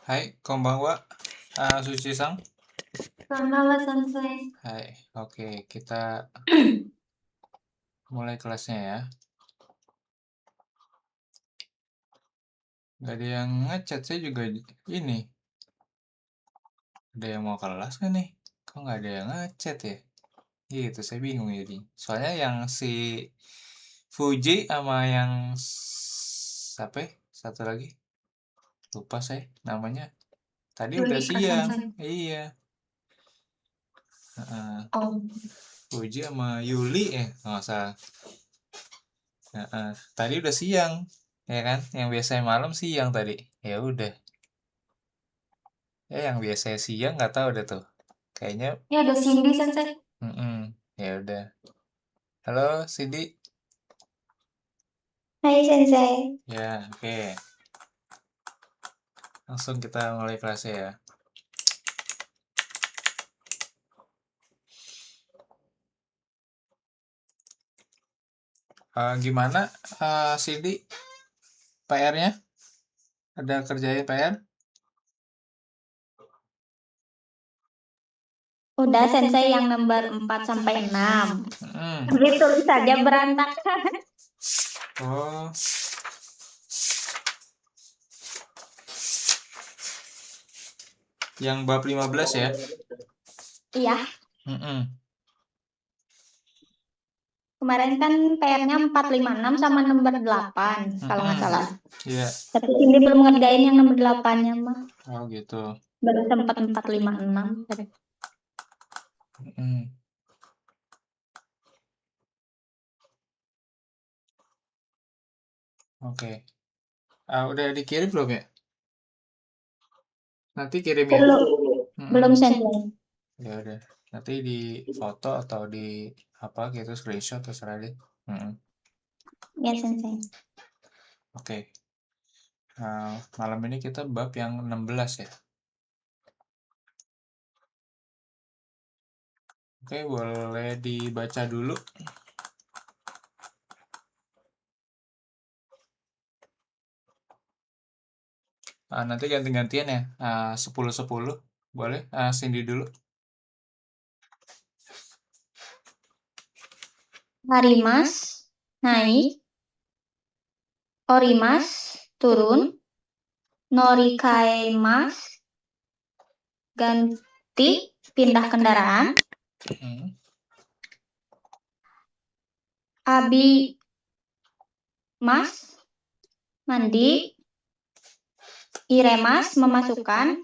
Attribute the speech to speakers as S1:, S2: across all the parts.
S1: Hai, konbanwa. Sushi-san.
S2: Konbanwa, Sensei.
S1: Hai, oke, kita mulai kelasnya ya. Gak ada yang ngechat, saya juga ini. Ada yang mau kelas kan nih? Kok nggak ada yang ngechat ya? Gitu, saya bingung jadi. Soalnya yang si Fuji sama yang siapa ya? Satu lagi, lupa saya namanya. Tadi udah
S2: Yulika,
S1: siang.
S2: Sensei.
S1: Iya. Heeh.
S2: Oh,
S1: Fuji sama Yuli nggak salah. Tadi udah siang, ya kan? Yang biasanya malam siang tadi. Ya udah. Ya yang biasanya siang nggak tahu deh tuh. Kayaknya,
S2: ini ada Cindy, Sensei.
S1: ya udah. Halo, Cindy.
S2: Hai, Sensei.
S1: Ya, oke. Langsung kita mulai kelasnya ya. Gimana, Cindy? PR-nya? Ada kerjain PR?
S2: Udah, Sensei, yang nomor 4 sampai 6.
S1: Hmm.
S2: Tapi tulis saja berantakan.
S1: Oh, yang bab 15 ya?
S2: Iya,
S1: Mm-mm.
S2: kemarin kan PR-nya 456 sama nomor 8, kalau nggak salah.
S1: Iya.
S2: Tapi Cindy belum ngerjain yang nomor 8-nya, mah.
S1: Oh gitu.
S2: Baru sempat 456.
S1: Mm-mm. Oke. Udah dikirim belum ya? Nanti kirim ya?
S2: Belum,
S1: Mm-mm.
S2: belum, Sensei.
S1: Ya udah. Nanti di foto atau di apa gitu screenshot terserah deh. Mm-mm.
S2: Ya, Sensei.
S1: Oke. Malam ini kita bab yang 16 ya. Oke, boleh dibaca dulu. Nanti ganti-gantian ya. 10-10. Boleh? Cindy dulu.
S2: Harimas naik, Orimas turun, Norikaimas ganti pindah kendaraan,
S1: Hmm.
S2: Abi Mas mandi, Iremas memasukkan,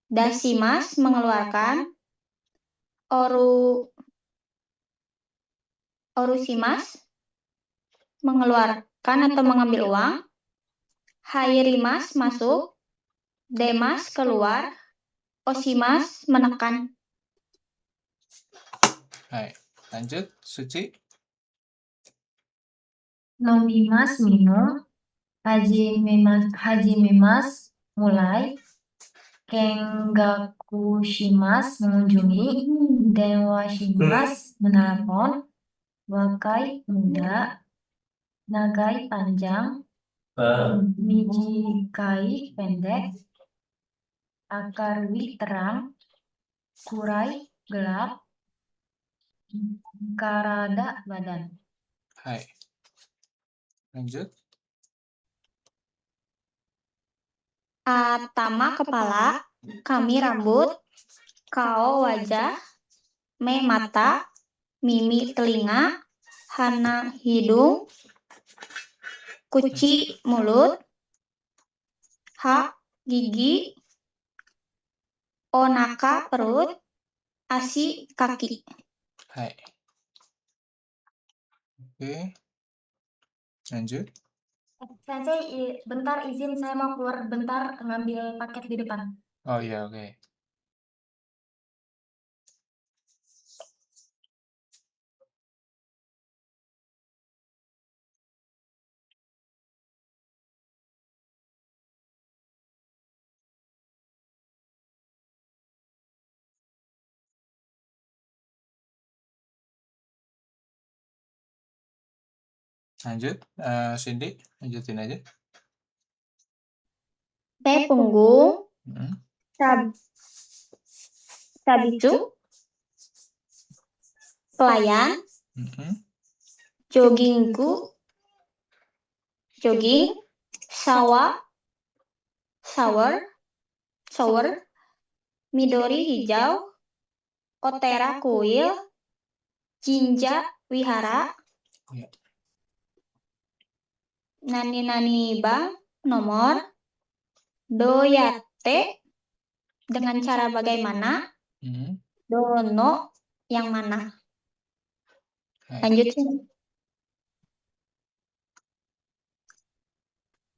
S2: Dasimas mengeluarkan, Orusimas mengeluarkan atau mengambil uang, Hairimas masuk, Demas keluar, Osimas menekan.
S1: Hai, lanjut, Suci.
S2: Nobimas minum, Haji Memas mulai, Kengakushimas mengunjungi, Dewashimas menelpon, Wakai muda, Nagai panjang, Mijikai pendek, Akarwi terang, Kurai gelap, Karada badan.
S1: Hai. Lanjut.
S2: Atama kepala, Kami rambut, Kao wajah, Me mata, Mimi telinga, Hana hidung, Kuci mulut, Ha gigi, Onaka perut, Asi kaki.
S1: Hai. Oke. Lanjut.
S2: Sensei, bentar izin, saya mau keluar bentar ngambil paket di depan.
S1: Oh iya, oke. Lanjut, Cindy, lanjutin aja.
S2: P punggung,
S1: Mhm.
S2: tabicu, pelayan,
S1: Mhm.
S2: joggingku, jogging, sawa, shower, shower, midori hijau, otera kuil, jinja wihara,
S1: Ya.
S2: nani bank, nomor, doyate, dengan cara bagaimana,
S1: Mhm.
S2: dono, yang mana.
S1: Hai.
S2: Lanjutin.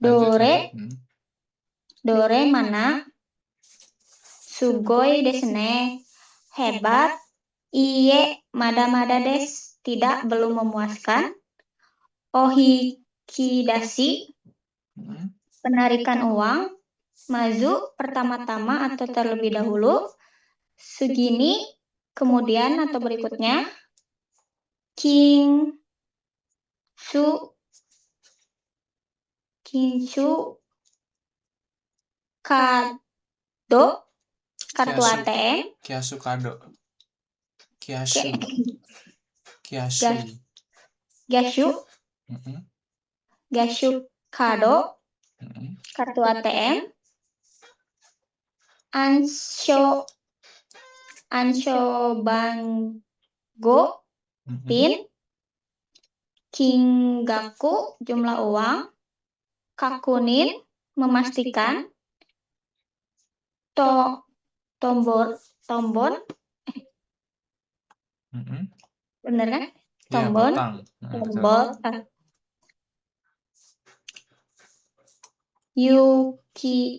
S1: Lanjut,
S2: Dore,
S1: lanjut.
S2: dore mana, sugoi desne, hebat, iye, mada des, tidak, belum memuaskan, ohikidashi,
S1: Mhm.
S2: penarikan uang, maju, pertama-tama atau terlebih dahulu, segini, kemudian atau berikutnya, king, kinshu, kado, kartu
S1: Kiasu.
S2: ATM,
S1: Kiasu kado. Kiasu.
S2: Ke-
S1: Kiasu.
S2: gashu,
S1: Mhm.
S2: gashu kado,
S1: Mhm.
S2: kartu ATM, ansho, ansho bango,
S1: Mhm.
S2: pin, kingaku, jumlah uang, kakunin, memastikan, to, tombon,
S1: Mhm.
S2: bener kan?
S1: Iya,
S2: Tombon,
S1: botang. Betul.
S2: tombol, Yuki,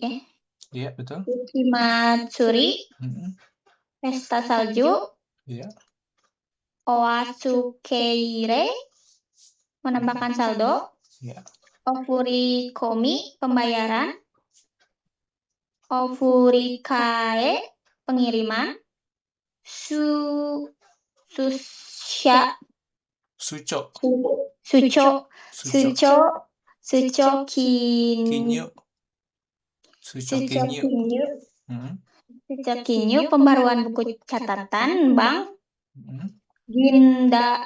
S1: Iya, betul.
S2: Yuki Matsuri,
S1: Mhm.
S2: pesta salju,
S1: Iya.
S2: Oatsukeire, menambahkan saldo,
S1: Iya.
S2: Ofurikomi, pembayaran, Ofurikae, pengiriman, susya,
S1: Suco.
S2: suco,
S1: Suco.
S2: suco, suco
S1: Kinyu. Suco kinyu.
S2: kinyu,
S1: Mhm.
S2: suco kinyu, pembaruan buku catatan bank,
S1: Mhm.
S2: ginda,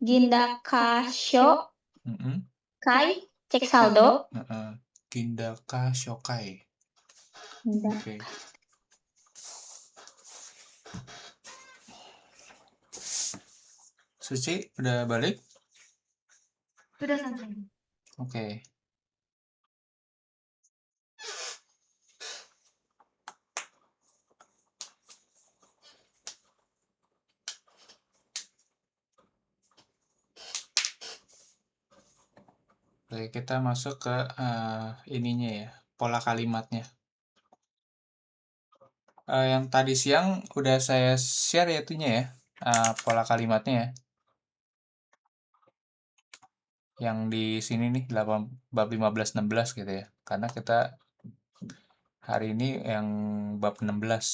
S2: ginda kasho,
S1: Mhm.
S2: kai, cek saldo,
S1: Heeh. Gindaka Shokai. Oke. Suci, udah balik?
S2: sudah selesai.
S1: Oke. Oke, kita masuk ke ininya ya, pola kalimatnya. Yang tadi siang udah saya share ya itunya ya, pola kalimatnya ya. Yang di sini nih bab 15 16 gitu ya. Karena kita hari ini yang bab 16.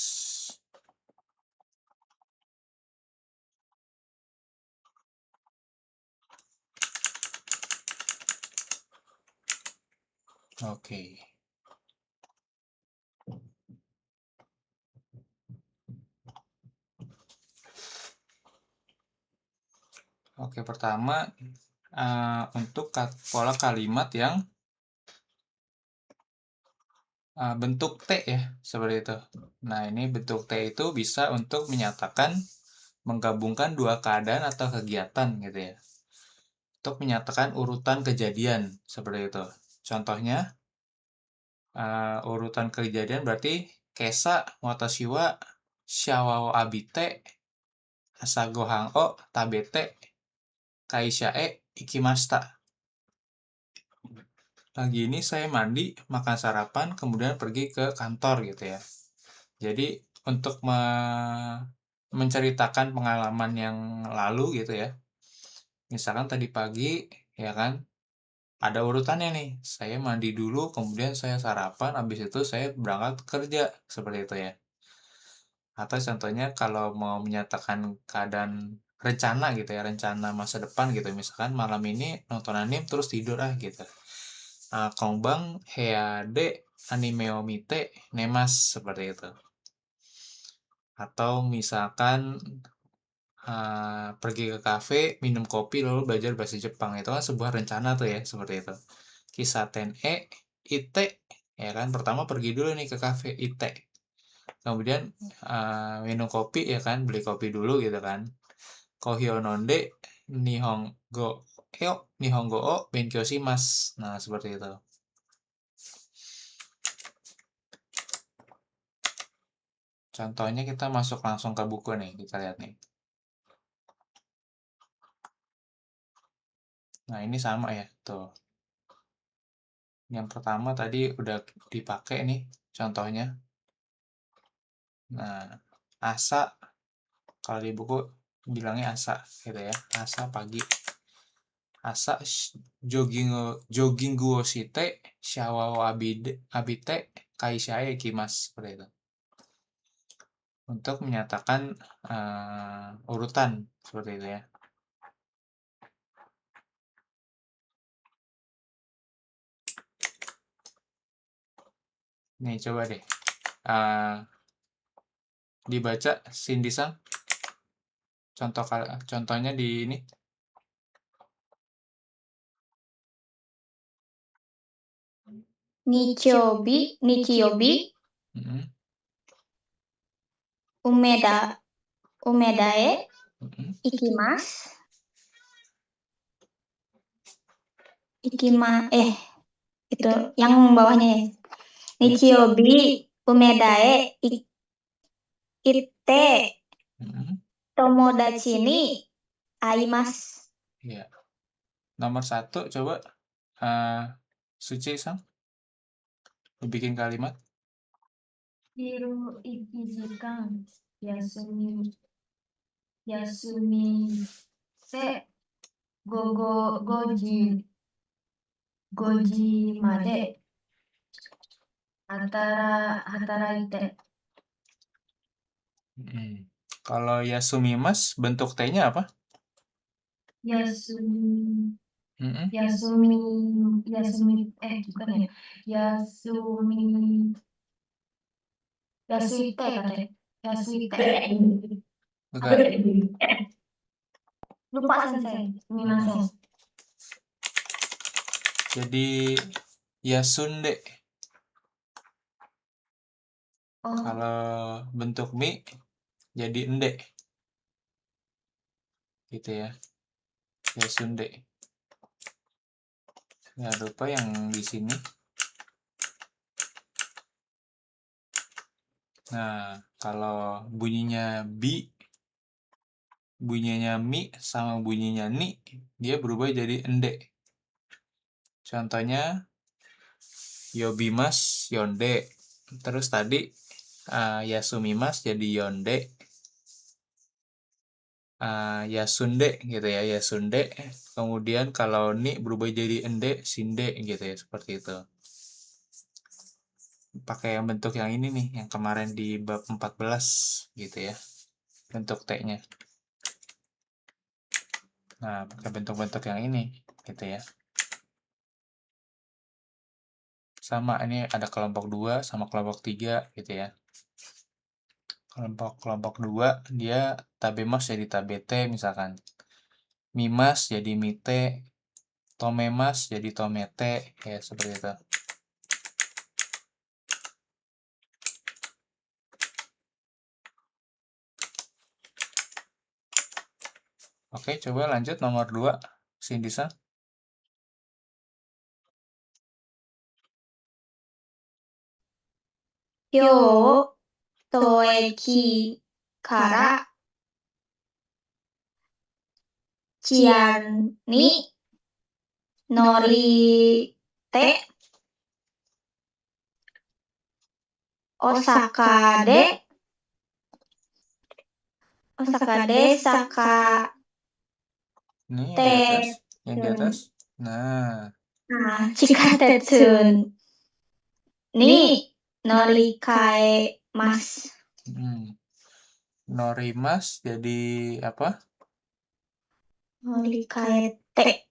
S1: Oke. Oke, pertama untuk pola kalimat yang bentuk T ya, seperti itu. Nah, ini bentuk T itu bisa untuk menyatakan menggabungkan dua keadaan atau kegiatan gitu ya. Untuk menyatakan urutan kejadian seperti itu. Contohnya urutan kejadian berarti kesa watashi wa shawa wo abite asago han o tabete kaisha e ikimashita. Pagi ini saya mandi, makan sarapan, kemudian pergi ke kantor gitu ya. Jadi untuk menceritakan pengalaman yang lalu gitu ya. Misalkan tadi pagi ya kan ada urutannya nih. Saya mandi dulu, kemudian saya sarapan, habis itu saya berangkat kerja seperti itu ya. Atau contohnya kalau mau menyatakan keadaan rencana gitu ya, rencana masa depan gitu. Misalkan malam ini nonton anime terus tidur gitu. Kongbang heade anime o mite nemas seperti itu. Atau misalkan pergi ke kafe, minum kopi lalu belajar bahasa Jepang. Itu kan sebuah rencana tuh ya, seperti itu. Kisaten ite ya kan, pertama pergi dulu nih ke kafe ite. Kemudian minum kopi ya kan, beli kopi dulu gitu kan. Kohyo nonde nihongo nihongo o benkyou shimasu. Nah, seperti itu. Contohnya kita masuk langsung ke buku nih, kita lihat nih. Nah, ini sama ya, tuh. Yang pertama tadi udah dipakai nih contohnya. Nah, asa kalau di buku bilangnya asa gitu ya. Asa pagi. Asa jogging wo shite shawa wo abite kaisha e ikimasu seperti itu. Untuk menyatakan urutan seperti itu ya. Nih coba deh dibaca Cindy-san. Contohnya di ini.
S3: Nichiyobi,
S1: Mm-mm,
S3: umedae,
S1: mm-mm.
S3: ikimasu. Itu yang bawahnya ya. Nichiyobi, umedae, ite,
S1: Mm-mm.
S3: tomodachi ni aimasu.
S1: Ya. Nomor 1 coba Suci-san dibikin kalimat.
S2: Hiru iki jikan yasumi te goji made hataraite.
S1: Kalau yasumimas bentuk T-nya apa?
S2: Yasumi
S1: Mm-mm.
S2: bukan ya. Yasuite katanya. Yasuite.
S1: Bukan.
S2: Lupa sensei. Minasen.
S1: Jadi yasunde.
S2: Oh,
S1: Kalau bentuk mi jadi ende. Gitu ya. Yasunde. Nggak lupa yang di sini. Nah, kalau bunyinya bunyinya mi sama bunyinya ni, dia berubah jadi ende. Contohnya yobimas, yonde. Terus tadi yasumimas jadi yonde. Yasunde gitu ya, yasunde. Kemudian kalau ni berubah jadi ende, sinde gitu ya, seperti itu. Pakai yang bentuk yang ini nih, yang kemarin di bab 14 gitu ya. Bentuk T-nya. Nah, pakai bentuk-bentuk yang ini gitu ya. Sama ini ada kelompok 2 sama kelompok 3 gitu ya. Kelompok 2 dia tabemas jadi tabete misalkan. Mimas jadi mite, tomemas jadi tomete ya seperti itu. Oke, coba lanjut nomor 2, Cindy-san.
S3: Yo toeki kara chian ni norite Osaka de Saka
S1: Ini yang di atas, yang di atas. Nah,
S3: Chikatetsu ni norikae mas.
S1: Norimas jadi apa?
S3: Norikae te.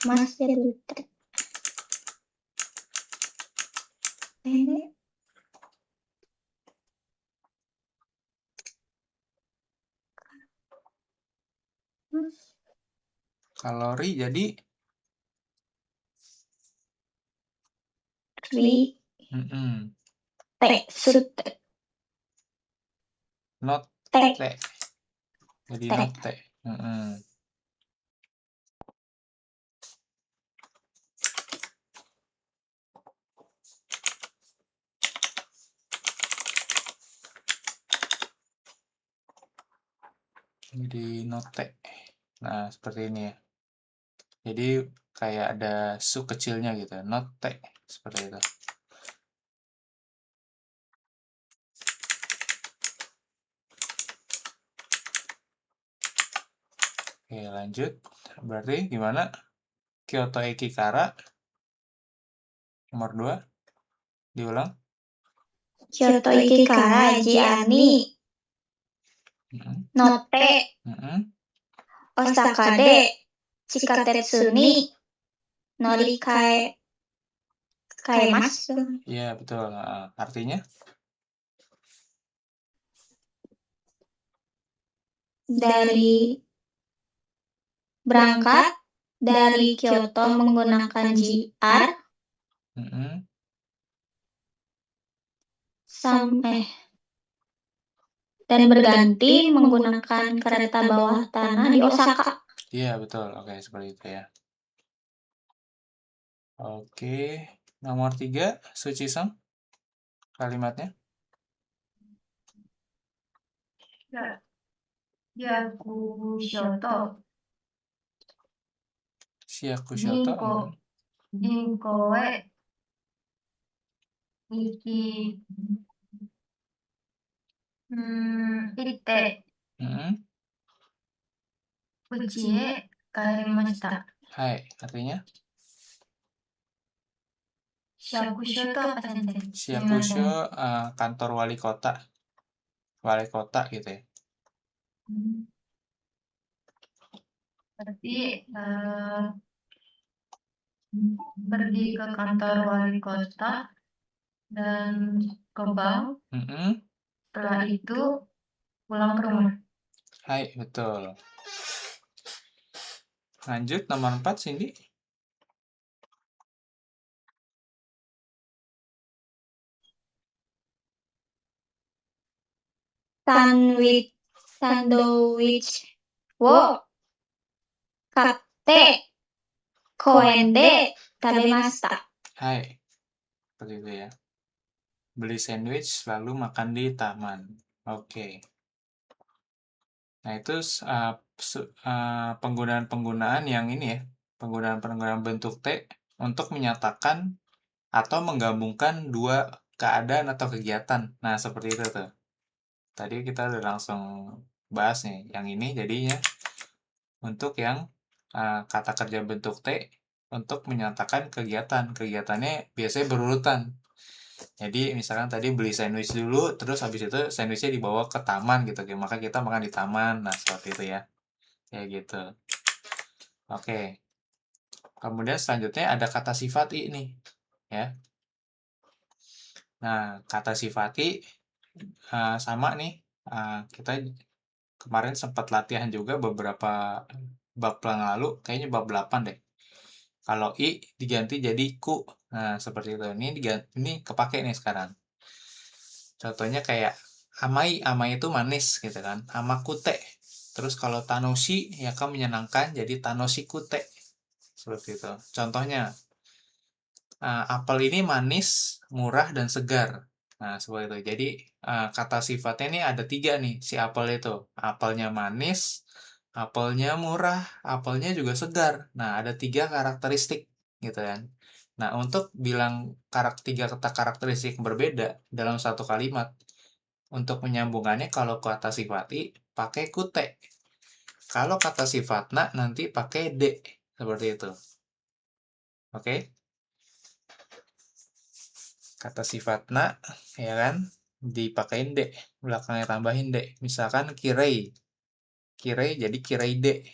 S3: Masnya dulu te. Ini
S1: Kalori jadi
S3: ri te sute
S1: not
S3: te
S1: te. Jadi
S3: te.
S1: not te. Jadi not te. Nah, seperti ini ya. Jadi kayak ada su kecilnya gitu, not te, seperti itu. Oke, lanjut. Berarti gimana? Kyoto Ekikara nomor 2. Diulang.
S3: Kyoto Ikikara Jiani Note Osaka de Chikatetsu ni Norikae kaemasu.
S1: Iya, betul. Artinya?
S3: Berangkat dari Kyoto menggunakan JR dan berganti menggunakan kereta bawah tanah di Osaka.
S1: Iya, betul. Oke, seperti itu ya. Oke, nomor 3, Suchi-san. Kalimatnya?
S2: Yakushoto.
S1: Shiakushoto.
S2: Ginko e iki ite uchi e kaerimashita.
S1: Hai, artinya?
S2: Shakusho itu apa, Sensei?
S1: Shakusho kantor wali kota. Wali kota gitu ya.
S2: Berarti pergi ke kantor wali kota dan ke bank. Setelah itu pulang ke rumah.
S1: Hai, betul. Lanjut nomor 4, Cindy.
S3: Sandwich wo katte koen de tabemashita.
S1: Hai, seperti itu ya. Beli sandwich lalu makan di taman. Oke. Nah, itu penggunaan-penggunaan yang ini ya. Penggunaan-penggunaan bentuk T untuk menyatakan atau menggabungkan dua keadaan atau kegiatan. Nah, seperti itu tuh. Tadi kita udah langsung bahas nih. Yang ini jadinya untuk yang kata kerja bentuk T untuk menyatakan kegiatan. Kegiatannya biasanya berurutan. Jadi misalkan tadi beli sandwich dulu, terus habis itu sandwichnya dibawa ke taman gitu. Maka kita makan di taman. Nah, seperti itu ya. Kayak gitu. Oke. Kemudian selanjutnya ada kata sifati nih. Ya. Nah, kata sifati sama nih. Kita kemarin sempat latihan juga beberapa bab yang lalu. Kayaknya bab 8 deh. Kalau i diganti jadi ku. Nah, seperti itu. Ini kepake nih sekarang. Contohnya kayak amai itu manis gitu kan. Amakute. Terus kalau tanoshi ya kan menyenangkan jadi tanoshikute. Seperti itu. Contohnya apel ini manis, murah dan segar. Nah, seperti itu. Jadi kata sifatnya ini ada 3 nih si apel itu. Apelnya manis, apelnya murah, apelnya juga segar. Nah, ada 3 karakteristik gitu kan. Nah, untuk bilang 3 kata karakteristik berbeda dalam satu kalimat, untuk menyambungannya kalau kata sifati pakai kute. Kalau kata sifatna nanti pakai de. Seperti itu. Oke? Kata sifatna, ya kan? Dipakein de. Belakangnya tambahin de. Misalkan kirei. Kirei jadi kirei de.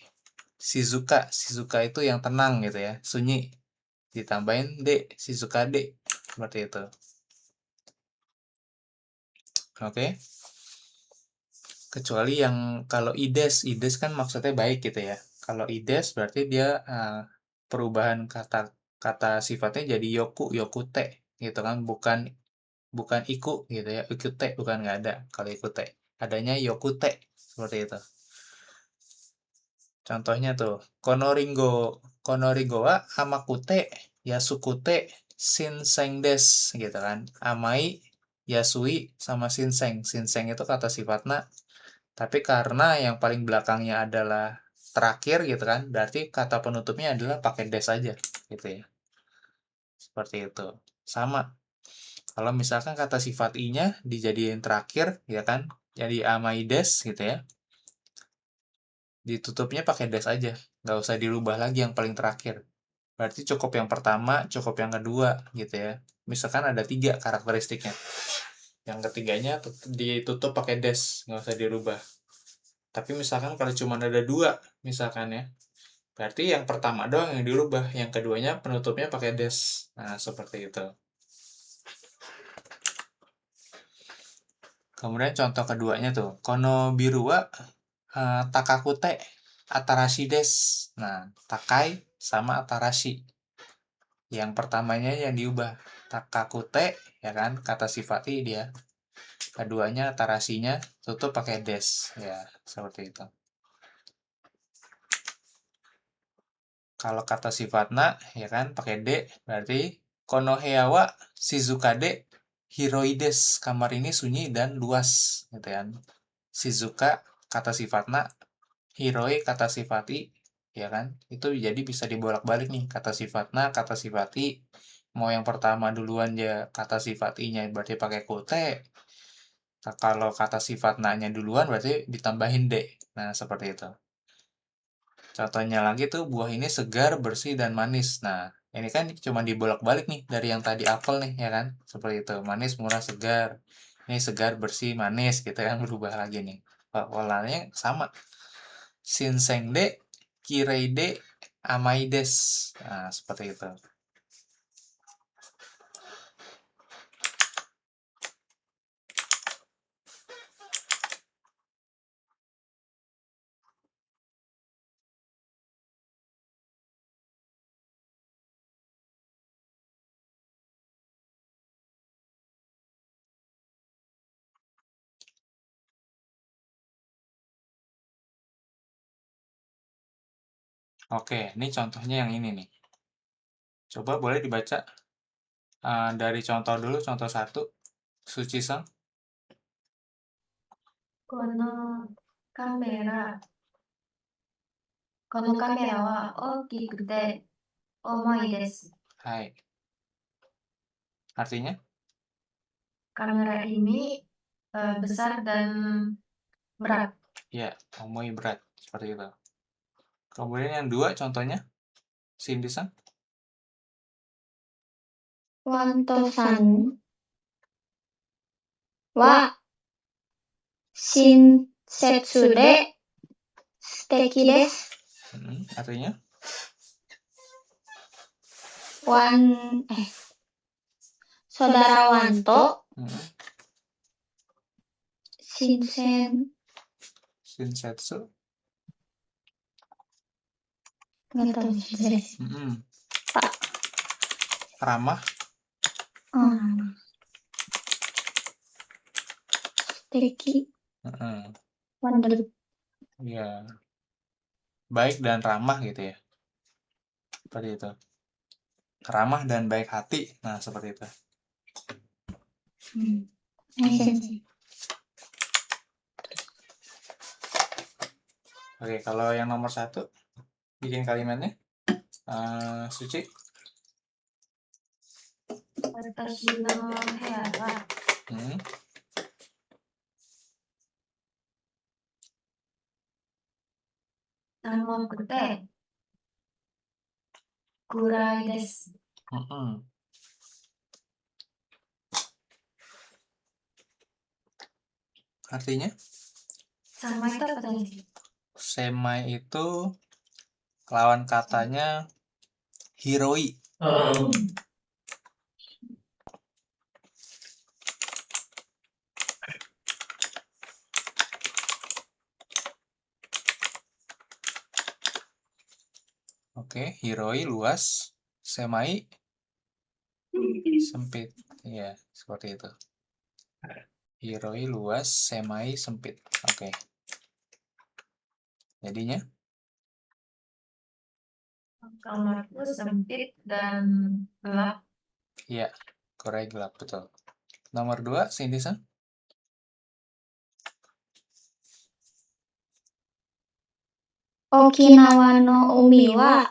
S1: Shizuka. Shizuka itu yang tenang gitu ya, sunyi. Ditambahin de, Shizuka de. Seperti itu. Oke. Kecuali yang kalau ides kan maksudnya baik gitu ya. Kalau ides berarti dia perubahan kata sifatnya jadi yokute gitu kan, bukan iku gitu ya. Ikute bukan, nggak ada kalau ikute. Adanya yokute seperti itu. Contohnya tuh, konoringo wa amakute yasukute shinseng des gitu kan. Amai, yasui sama shinseng. Shinseng itu kata sifatnya, tapi karena yang paling belakangnya adalah terakhir gitu kan, berarti kata penutupnya adalah pakai des aja gitu ya. Seperti itu. Sama. Kalau misalkan kata sifat i-nya dijadiin terakhir ya kan, jadi amai des gitu ya. Ditutupnya pakai des aja, nggak usah dirubah lagi yang paling terakhir. Berarti cukup yang pertama, cukup yang kedua gitu ya. Misalkan ada 3 karakteristiknya. Yang ketiganya ditutup pakai des, nggak usah dirubah. Tapi misalkan kalau cuma ada 2, misalkan ya, berarti yang pertama doang yang dirubah, yang keduanya penutupnya pakai des. Nah, seperti itu. Kemudian contoh keduanya tuh, kono biru wa takakute atarashi des. Nah, takai sama atarashi. Yang pertamanya yang diubah, takakute ya kan, kata sifat i dia. Keduanya atarashinya tutup pakai des ya, seperti itu. Kalau kata sifatna ya kan pakai d, berarti konohea wa shizuka de hiroides. Kamar ini sunyi dan luas gitu kan. Shizuka kata sifatna, hiroi kata sifati ya kan. Itu jadi bisa dibolak-balik nih, kata sifatna, kata sifati. Mau yang pertama duluan ya kata sifatinya berarti pakai kote. Kalau kata sifat na-nya duluan berarti ditambahin d. Nah, seperti itu. Contohnya lagi tuh, buah ini segar, bersih, dan manis. Nah, ini kan cuma dibolak-balik nih dari yang tadi apel nih, ya kan? Seperti itu. Manis, murah, segar. Ini segar, bersih, manis, gitu kan. Berubah lagi nih. Polanya sama. Shinseng de, kirei de, amai des. Nah, seperti itu. Oke, ini contohnya yang ini nih. Coba boleh dibaca dari contoh dulu, contoh 1. Suci-san.
S2: Kono kamera. Kono kamera wa okikute omoi desu.
S1: Hai. Artinya?
S2: Kamera ini besar dan berat.
S1: Ya, omoi berat. Seperti itu. Kemudian yang 2 contohnya. Cindy-san.
S3: Wanto-san wa shinsetsu de suteki desu.
S1: Artinya?
S3: Saudara Wanto
S1: Shinsetsu.
S3: nggak tahu sih.
S1: Ramah.
S3: Suteki. Wonder.
S1: Ya. Baik dan ramah gitu ya. Seperti itu. Ramah dan baik hati. Nah, seperti itu. Oke, kalau yang nomor 1 bikin kalimatnya. Suci.
S2: Watashi no buya wa namokute kurai desu.
S1: Artinya?
S2: Sama itu apa tadi?
S1: Semai itu lawan katanya hiroi. Oke, hiroi luas, semai sempit. Iya, seperti itu. Hiroi luas, semai sempit. Oke. Jadinya
S2: Kamarku sempit dan gelap.
S1: iya, Korea gelap betul. Nomor 2, Cindy-san.
S3: Okinawa no umi wa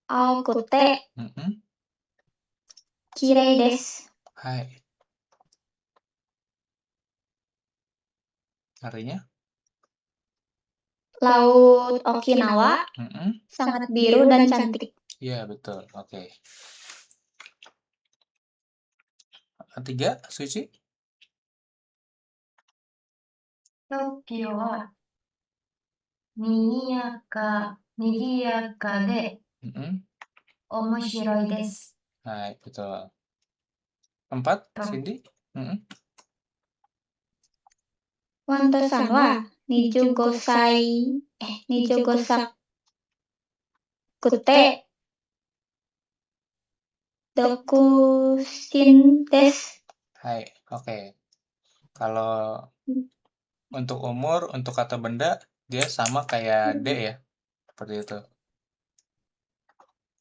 S3: aokute
S1: Mm-mm.
S3: kirei desu.
S1: Hai. Artinya?
S3: Laut Okinawa
S1: Mm-mm.
S3: sangat biru dan cantik.
S1: Iya, betul. Oke. 3, Suci.
S2: Tokyo wa nigiyaka de
S1: Mm-mm.
S2: omoshiroi desu.
S1: Hai, betul. 4,
S2: Tuh.
S1: Cindy. Mm-mm.
S3: Wantosan wa nijogosakute dokushin desu.
S1: Hai, oke. Kalau untuk umur, untuk kata benda, dia sama kayak D ya. Seperti itu.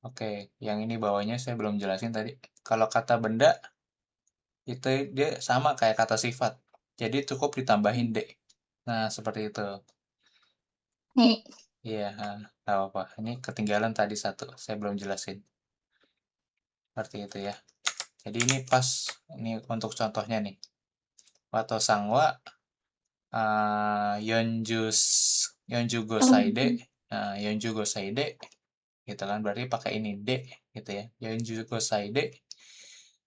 S1: Oke, yang ini bawahnya saya belum jelasin tadi. Kalau kata benda, itu dia sama kayak kata sifat. Jadi cukup ditambahin D. Nah, seperti itu.
S3: Nih,
S1: Iya, nggak apa-apa. Ini ketinggalan tadi satu. Saya belum jelasin. Seperti itu ya. Jadi ini pas, ini untuk contohnya nih. Wato sangwa, yonju gosaide. Nah, yonju gosaide, gitu kan. Berarti pakai ini, D, gitu ya. Yonju gosaide,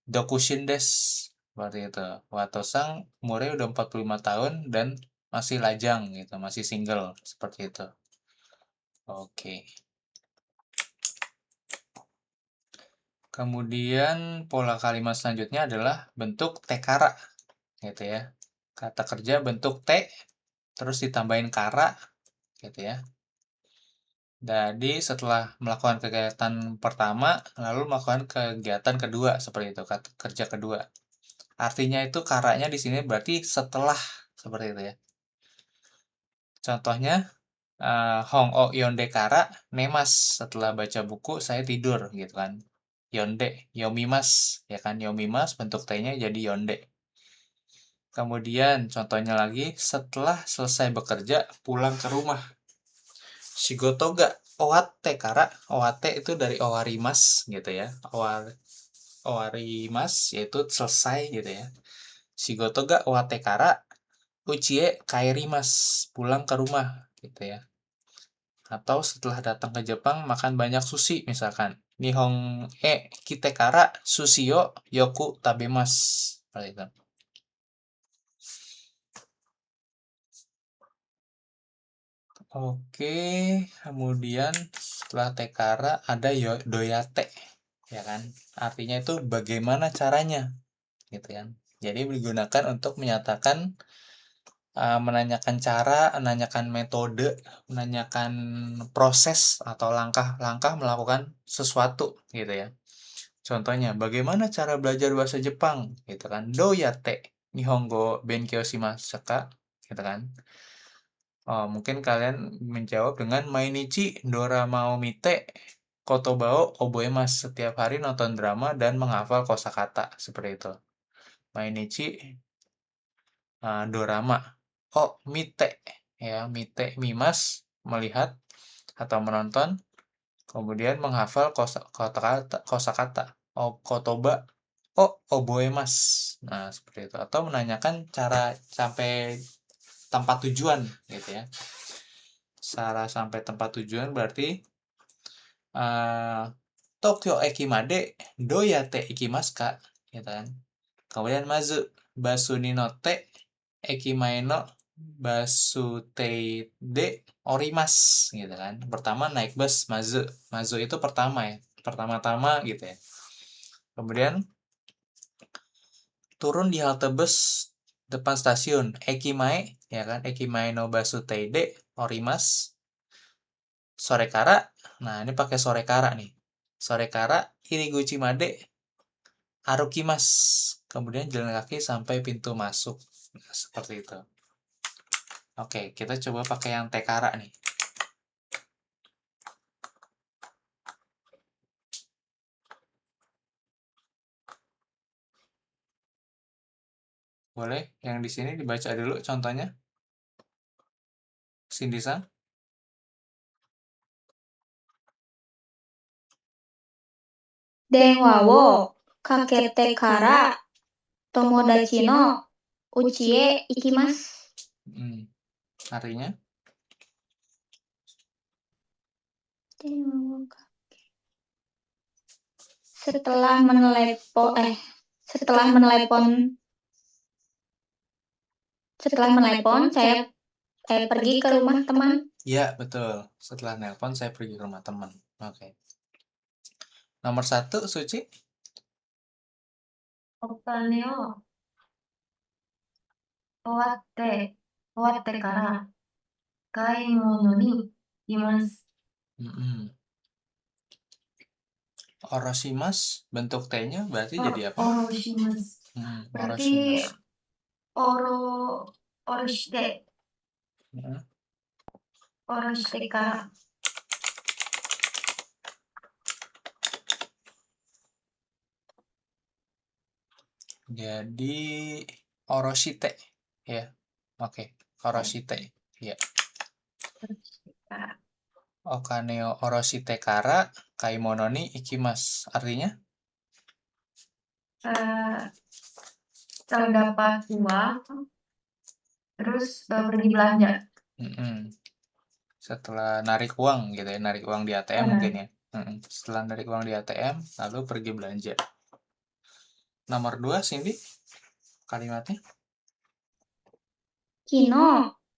S1: dokushin desu. Seperti itu. Wato-sang umurnya udah 45 tahun dan masih lajang gitu, masih single seperti itu. Oke. Kemudian pola kalimat selanjutnya adalah bentuk tekara gitu ya. Kata kerja bentuk T terus ditambahin kara gitu ya. Jadi setelah melakukan kegiatan pertama lalu melakukan kegiatan kedua seperti itu, kata kerja kedua. Artinya itu karanya di sini berarti setelah seperti itu ya. Contohnya Hong O Yonde Kara Nemas, setelah baca buku saya tidur gitu kan. Yonde, Yomimas ya kan, Yomimas bentuk T-nya jadi Yonde. Kemudian contohnya lagi, setelah selesai bekerja pulang ke rumah. Shigoto ga owate kara, owate itu dari owarimas gitu ya. Owarimas yaitu selesai gitu ya. Shigoto ga owate kara uchie kaerimas, pulang ke rumah gitu ya. Atau setelah datang ke Jepang makan banyak sushi misalkan. Nihon kite kara sushi yo yoku tabemasu. Seperti itu. Oke, kemudian setelah tekara ada doyate, ya kan? Artinya itu bagaimana caranya, gitu kan? Jadi digunakan untuk menyatakan, menanyakan cara, menanyakan metode, menanyakan proses atau langkah-langkah melakukan sesuatu, gitu ya. Contohnya, bagaimana cara belajar bahasa Jepang, gitu kan? Doyate nihongo benkyou shimasu ka, gitu kan? Oh, mungkin kalian menjawab dengan Mainichi Dorama o Mite Kotobao Oboemas, setiap hari nonton drama dan menghafal kosakata seperti itu. Mainichi Dorama o Mite ya, Mite mimas melihat atau menonton, kemudian menghafal kosakata kotoba oboemas. Nah, seperti itu, atau menanyakan cara sampai tempat tujuan gitu ya. Cara sampai tempat tujuan berarti Tokyo eki made doyate ikimasu ka, gitu kan. Kemudian mazu basu ni notte eki mae no Basuteide orimasu gitu kan. Pertama naik bus mazu. Mazu itu pertama ya. Pertama-tama gitu ya. Kemudian turun di halte bus depan stasiun Ekimae ya kan. Ekimae no Basuteide orimasu. Sorekara. Nah, ini pakai sorekara nih. Sorekara Iriguchi made arukimasu. Kemudian jalan kaki sampai pintu masuk. Nah, seperti itu. Oke, kita coba pakai yang tekara nih. Boleh yang di sini dibaca dulu contohnya. Cindy-san.
S3: 電話をかけてから友達の家へ行きます。
S1: Artinya?
S3: Setelah menelepon saya pergi ke rumah teman.
S1: Ya, betul. Setelah nelpon saya pergi ke rumah teman. Oke. Nomor 1, Suci.
S2: お金を終わってから買い物に行きます。
S1: Oroshimasu, bentuk T-nya berarti jadi apa?
S2: Oroshimasu. Berarti
S1: Oroshimasu.
S2: oroshite kara.
S1: Jadi oroshite ya. Oke, oroshite. Ya. Okane o oroshite kara kaimono ni ikimasu. Artinya?
S2: Terdapat uang, terus pergi belanja.
S1: Setelah narik uang gitu ya, narik uang di ATM mungkin ya. Setelah narik uang di ATM, lalu pergi belanja. Nomor 2, Cindy, kalimatnya.
S3: 昨日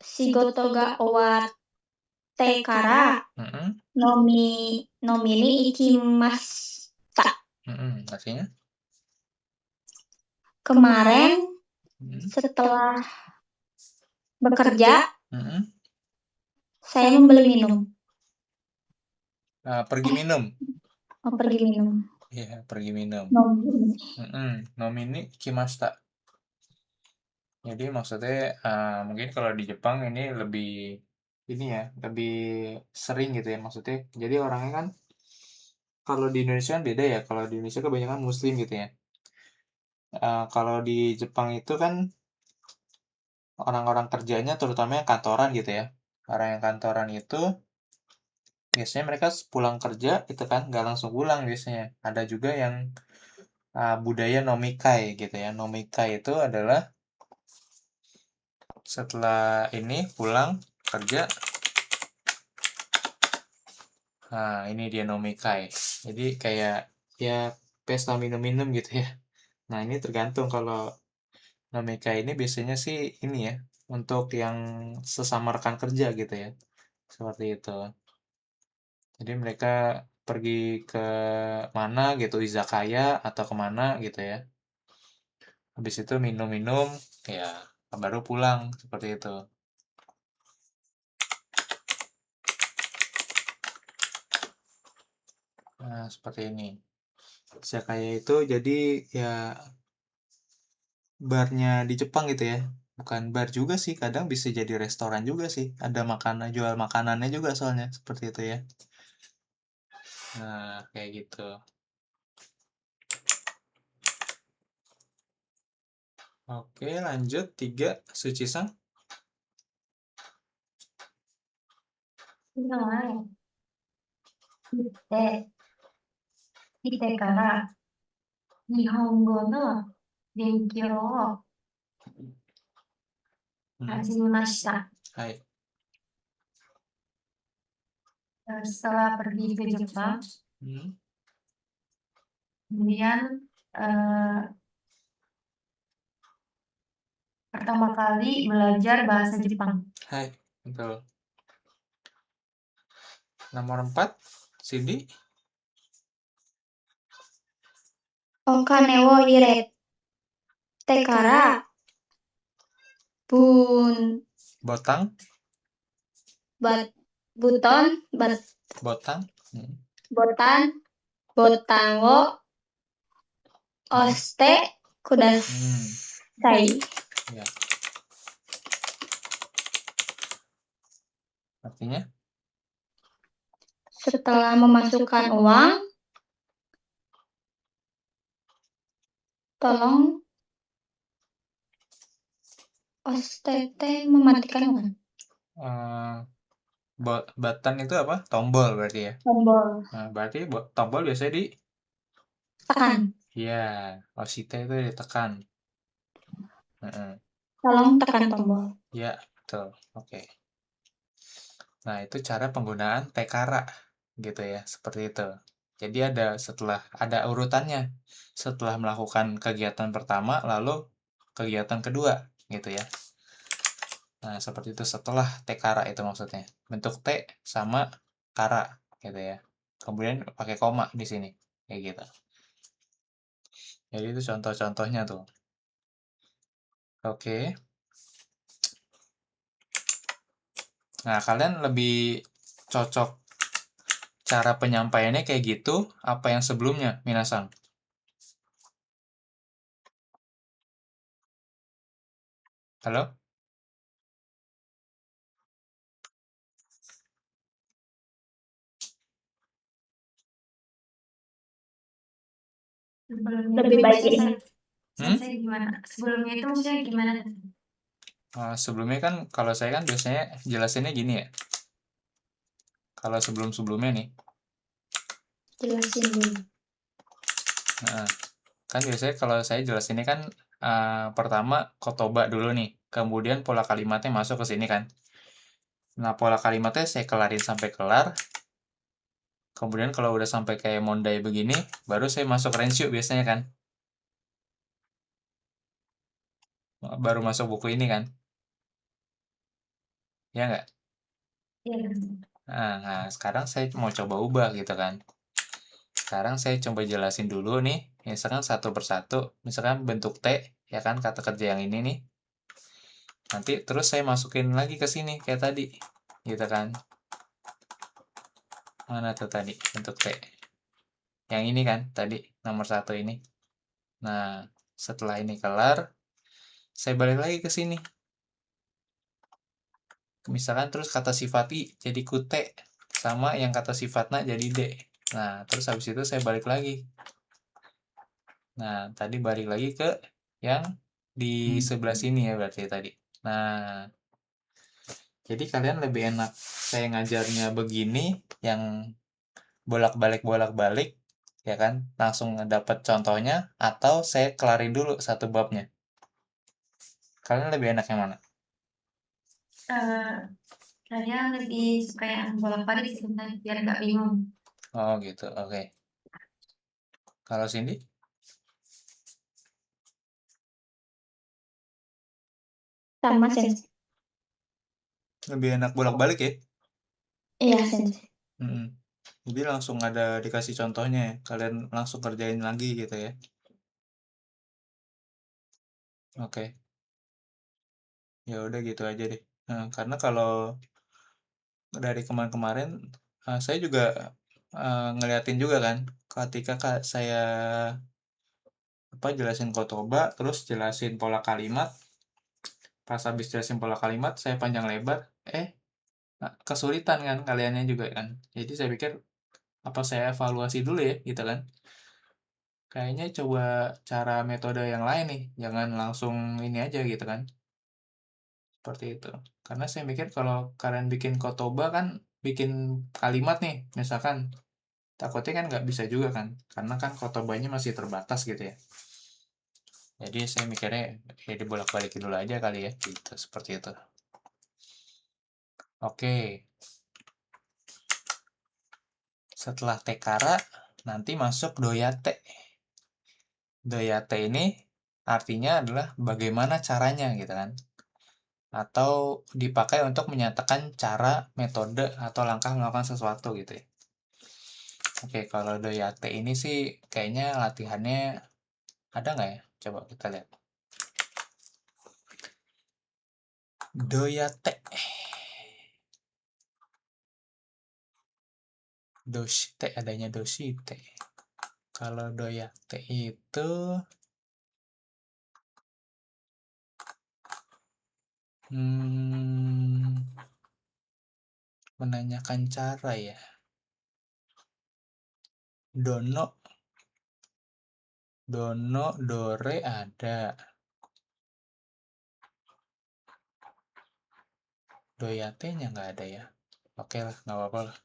S3: 仕事が終わってから飲みに行きました。
S1: Artinya?
S3: Kemarin setelah bekerja saya membeli minum.
S1: Pergi minum.
S3: Pergi minum.
S1: Iya, pergi minum.
S3: Nomi.
S1: Nomini ikimashita. Jadi maksudnya mungkin kalau di Jepang ini lebih lebih sering gitu ya maksudnya. Jadi orangnya kan kalau di Indonesia kan beda ya. Kalau di Indonesia kebanyakan Muslim gitu ya. Kalau di Jepang itu kan orang-orang kerjanya terutama yang kantoran gitu ya. Orang yang kantoran itu biasanya mereka pulang kerja itu kan nggak langsung pulang biasanya. Ada juga yang budaya nomikai gitu ya. Nomikai itu adalah setelah ini pulang kerja. Nah, ini dia nomikai. Jadi kayak ya pesta minum-minum gitu ya. Nah, ini tergantung kalau nomikai ini biasanya sih ini ya untuk yang sesama rekan kerja gitu ya. Seperti itu. Jadi mereka pergi ke mana gitu, izakaya atau kemana gitu ya. Habis itu minum-minum, ya baru pulang seperti itu. Nah, seperti ini. Izakaya itu jadi ya barnya di Jepang gitu ya. Bukan bar juga sih, kadang bisa jadi restoran juga sih. Ada makanan, jual makanannya juga soalnya, seperti itu ya. Nah, kayak gitu. Oke, lanjut 3, Suci-san.
S2: 来てから日本語の勉強を始めました。
S1: Hai.
S2: Setelah pergi ke Jepang, kemudian pertama kali belajar bahasa Jepang.
S1: Hai, betul. Nomor 4, Cindy.
S3: Okane wo iret tekara bun
S1: Botang.
S3: bat buton bat
S1: Botang.
S3: botan botang wo oste kudasai.
S1: Ya. Artinya?
S3: Setelah memasukkan uang, tolong OSTT mematikan uang.
S1: Button itu apa? Tombol berarti ya.
S3: Tombol.
S1: Nah, berarti tombol biasanya
S3: Tekan.
S1: Iya, OSITE itu ditekan.
S3: Tolong tekan tombol.
S1: Ya, betul. Oke. Nah, itu cara penggunaan tekara gitu ya, seperti itu. Jadi setelah ada urutannya. Setelah melakukan kegiatan pertama, lalu kegiatan kedua gitu ya. Nah, seperti itu setelah tekara itu maksudnya. Bentuk T sama kara gitu ya. Kemudian pakai koma di sini kayak gitu. Jadi itu contoh-contohnya tuh. Oke. Nah, kalian lebih cocok cara penyampaiannya kayak gitu apa yang sebelumnya, Minasang? Halo?
S3: Lebih baik ini.
S2: Sensei gimana? Sebelumnya itu maksudnya gimana?
S1: Sebelumnya kan kalau saya kan biasanya jelasinnya gini ya. Kalau sebelum-sebelumnya nih.
S3: Jelasin dulu.
S1: Nah, kan biasanya kalau saya jelasinnya kan pertama kotoba dulu nih. Kemudian pola kalimatnya masuk ke sini kan. Nah, pola kalimatnya saya kelarin sampai kelar. Kemudian kalau udah sampai kayak mondai begini, baru saya masuk renshu biasanya kan. Baru masuk buku ini kan. Ya nggak?
S2: Iya.
S1: Nah, sekarang saya mau coba ubah gitu kan. Sekarang saya coba jelasin dulu nih, misalkan satu persatu, misalkan bentuk T, ya kan, kata kerja yang ini nih. Nanti terus saya masukin lagi ke sini, kayak tadi, gitu kan. Mana tuh tadi, bentuk T. Yang ini kan, tadi, nomor 1 ini. Nah, setelah ini kelar, saya balik lagi ke sini. Misalkan terus kata sifat I jadi kute, sama yang kata sifatnya jadi D. Nah, terus habis itu saya balik lagi. Nah, tadi balik lagi ke yang di sebelah sini ya berarti tadi. Nah, jadi kalian lebih enak saya ngajarnya begini, yang bolak-balik, ya kan? Langsung dapat contohnya, atau saya kelarin dulu satu babnya. Kalian lebih enak yang mana?
S2: Saya lebih suka yang bolak-balik sebenarnya biar nggak bingung.
S1: Oh gitu, oke. Kalau Cindy?
S3: Sama Sensei.
S1: Lebih enak bolak-balik ya?
S3: Iya Sensei.
S1: Jadi langsung ada dikasih contohnya ya, kalian langsung kerjain lagi gitu ya. Oke. Ya udah gitu aja deh. Nah, karena kalau dari kemarin-kemarin saya juga ngeliatin juga kan, ketika saya jelasin kotoba, terus jelasin pola kalimat, pas habis jelasin pola kalimat saya panjang lebar, kesulitan kan kaliannya juga kan. Jadi saya pikir apa saya evaluasi dulu ya gitu kan. Kayaknya coba cara metode yang lain nih, jangan langsung ini aja gitu kan. Seperti itu. Karena saya mikir kalau kalian bikin kotoba kan, bikin kalimat nih, misalkan, takutnya kan nggak bisa juga kan, karena kan kotobanya masih terbatas gitu ya. Jadi saya mikirnya ya dibolak-balikin dulu aja kali ya, gitu, seperti itu. Oke. Setelah tekara, nanti masuk doyate. Doyate ini artinya adalah bagaimana caranya gitu kan. Atau dipakai untuk menyatakan cara, metode, atau langkah melakukan sesuatu gitu ya. Oke, kalau doyate ini sih kayaknya latihannya ada nggak ya? Coba kita lihat. Doyate. Doshite, adanya doshite. Kalau doyate itu menanyakan cara ya. Dono, dore ada. Doyate-nya nggak ada ya. Oke lah, nggak apa-apa lah.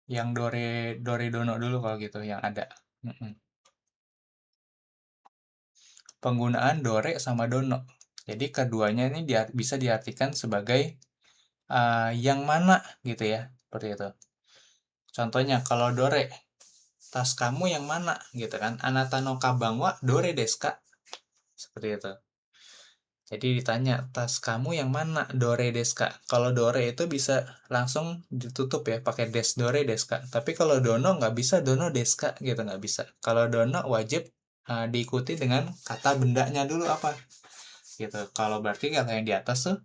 S1: Yang dore dono dulu kalau gitu, yang ada. Penggunaan dore sama dono. Jadi keduanya ini bisa diartikan sebagai yang mana gitu ya, seperti itu. Contohnya kalau dore, tas kamu yang mana gitu kan. Anata no kabang wa dore desu ka? Seperti itu. Jadi ditanya, tas kamu yang mana? Dore desu ka? Kalau dore itu bisa langsung ditutup ya, pakai des, dore desu ka? Tapi kalau dono nggak bisa, dono desu ka? Gitu nggak bisa. Kalau dono wajib diikuti dengan kata bendanya dulu apa gitu. Kalau berarti kalau yang di atas tuh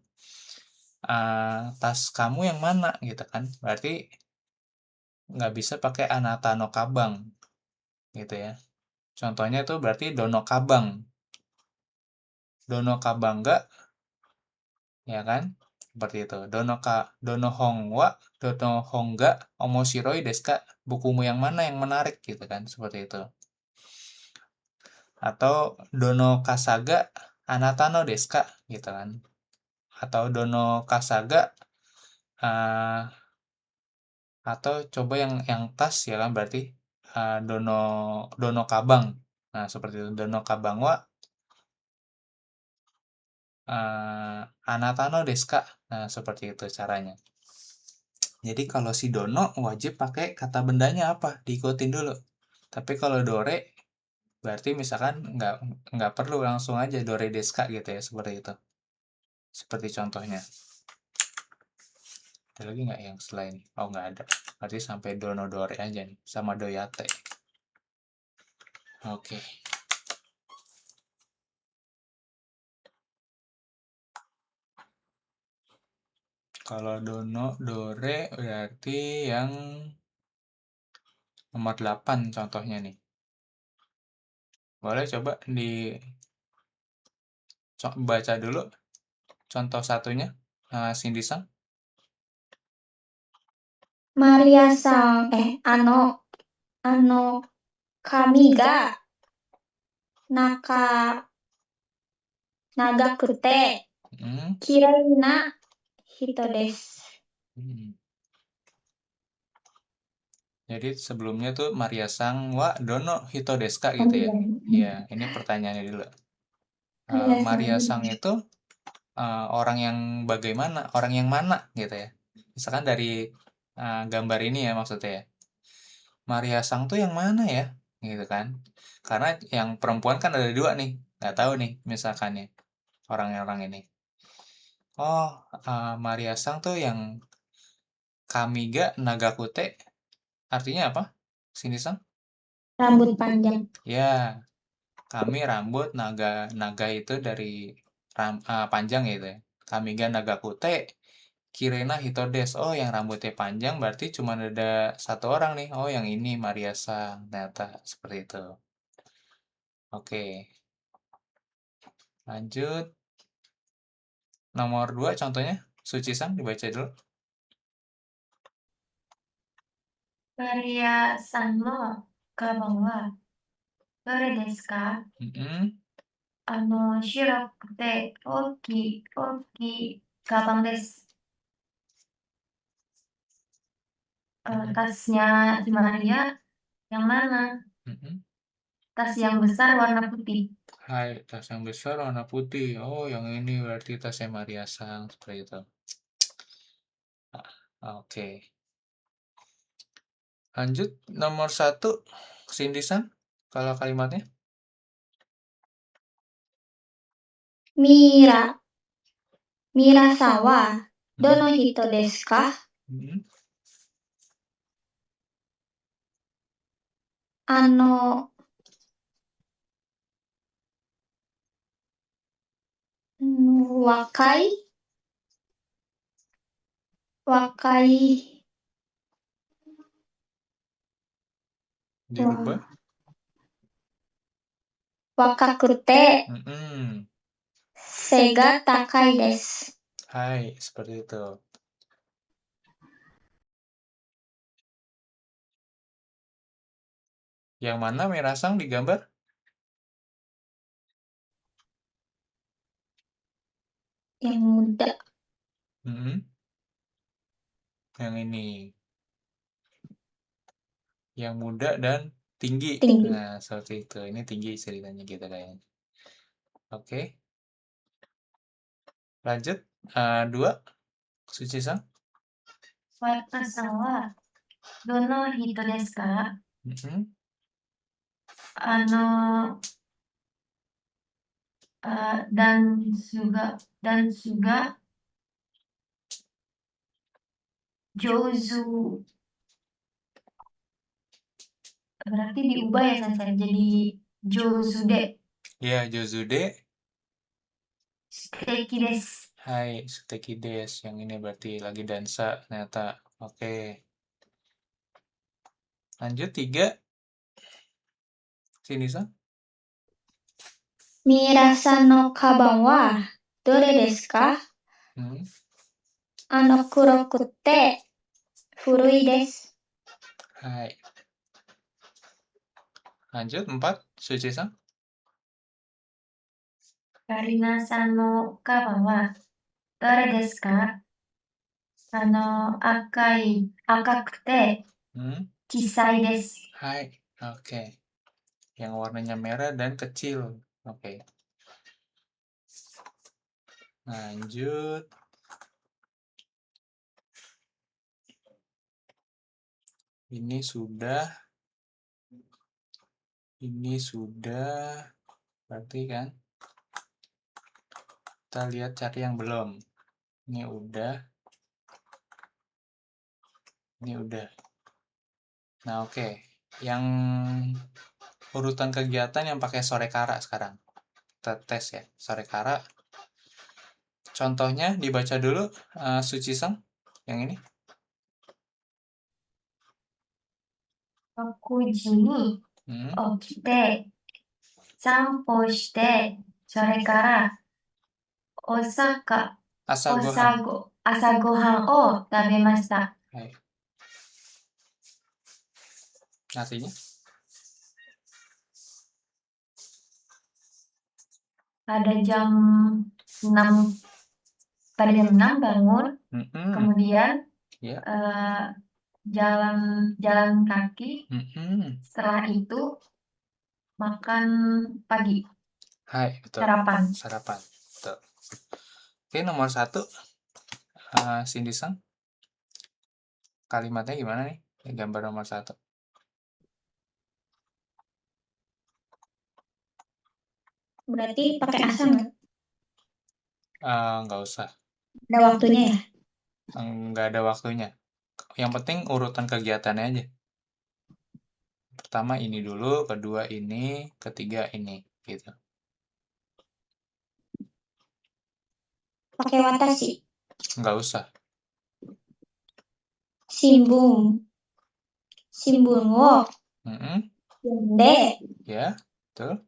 S1: tas kamu yang mana gitu kan, berarti nggak bisa pakai anata no kabang gitu ya. Contohnya tuh berarti dono kabang nggak ya kan, seperti itu. Dono hongga omoshiroi desu ka, bukumu yang mana yang menarik gitu kan, seperti itu. Atau dono kasaga anata no desu ka gitu kan, atau dono kasaga atau coba yang tas ya kan, berarti dono kabang. Nah, seperti itu. Dono kabang wa anata no desu ka. Nah, seperti itu caranya. Jadi kalau si dono wajib pakai kata bendanya apa? Diikutin dulu. Tapi kalau dore berarti misalkan nggak perlu, langsung aja dore desu ka gitu ya, seperti itu. Seperti contohnya. Ada lagi nggak yang selain? Oh, nggak ada. Berarti sampai dono dore aja nih, sama doyate. Oke. Kalau dono dore berarti yang nomor 8 contohnya nih. Boleh coba baca dulu contoh satunya, Cindy-san.
S3: Maria-san, kami ga nagakute kirai na hito desu.
S1: Jadi sebelumnya tuh Maria-san wa dono hito desu ka gitu ya. Iya, ini pertanyaannya dulu. Maria-san itu orang yang bagaimana, orang yang mana gitu ya. Misalkan dari gambar ini ya maksudnya ya. Maria-san tuh yang mana ya, gitu kan. Karena yang perempuan kan ada 2 nih, nggak tahu nih misalkan ya, orang-orang ini. Oh, Maria-san tuh yang Kamiga Nagakute, artinya apa? Sini-san?
S3: Rambut panjang.
S1: Ya, kami rambut, naga itu dari panjang gitu ya. Kamiga Nagakute, Kirena Hitodes. Oh, yang rambutnya panjang berarti cuma ada 1 orang nih. Oh, yang ini Maria-san. Ternyata seperti itu. Oke. Lanjut. Nomor 2 contohnya. Suci-san dibaca dulu.
S2: Maria-san no kabang wa dore desu ka? Shirokute oki kabang desu. Tasnya si Maria yang mana? Tas yang besar warna putih.
S1: Hai, tas yang besar warna putih. Oh, yang ini berarti tasnya Maria-san, seperti itu. Oke. Lanjut, nomor 1, Cindy-san, kalau kalimatnya.
S3: Mirasawa, dono hito desu ka?
S1: Hmm.
S3: Wakai
S1: Dirubah.
S3: wakakute sega takai desu.
S1: Hai, seperti itu. Yang mana Mirasang di gambar?
S3: Yang muda.
S1: Yang ini. Yang muda dan tinggi. Nah, seperti itu. Ini tinggi ceritanya kita kayaknya. Oke. Lanjut. 2, Suci-san.
S2: Watasan wa dono hito desu ka? Dan juga Jouzu. Berarti diubah ya Sensei jadi Jouzude.
S1: Ya, Jouzude.
S2: Suteki desu.
S1: Hai, Suteki desu. Yang ini berarti lagi dansa ternyata. Oke. Lanjut 3. Sini-san.
S3: Mirasa no kaban wa dore desu ka? Kuroku te furui desu.
S1: Hai. Lanjut 4, Suci-san.
S2: Karina-san no kaban wa dore desu ka? Akakute chisai desu.
S1: Hai. Oke. Yang warnanya merah dan kecil. Oke. Lanjut. Ini sudah. Berarti kan. Kita lihat cari yang belum. Ini udah. Nah, oke. Yang urutan kegiatan yang pakai sorekara sekarang. Kita tes ya, sorekara. Contohnya dibaca dulu, Suci-san. Yang ini.
S2: 6時に起きて、散歩して、それから朝ごはんを食べました。
S1: Hai. Artinya?
S2: Pada jam 6 bangun, kemudian jalan kaki, setelah itu makan pagi.
S1: Hai, betul. Sarapan. Betul. Oke, nomor 1, Cindy-san. Kalimatnya gimana nih? Gambar nomor 1.
S3: Berarti pakai asa nggak?
S1: Nggak usah.
S3: Ada waktunya ya?
S1: Nggak ada waktunya. Yang penting urutan kegiatannya aja. Pertama ini dulu, kedua ini, ketiga ini, gitu.
S3: Pakai watashi.
S1: Nggak usah.
S3: Shimbun wo yonde.
S1: Ya, betul.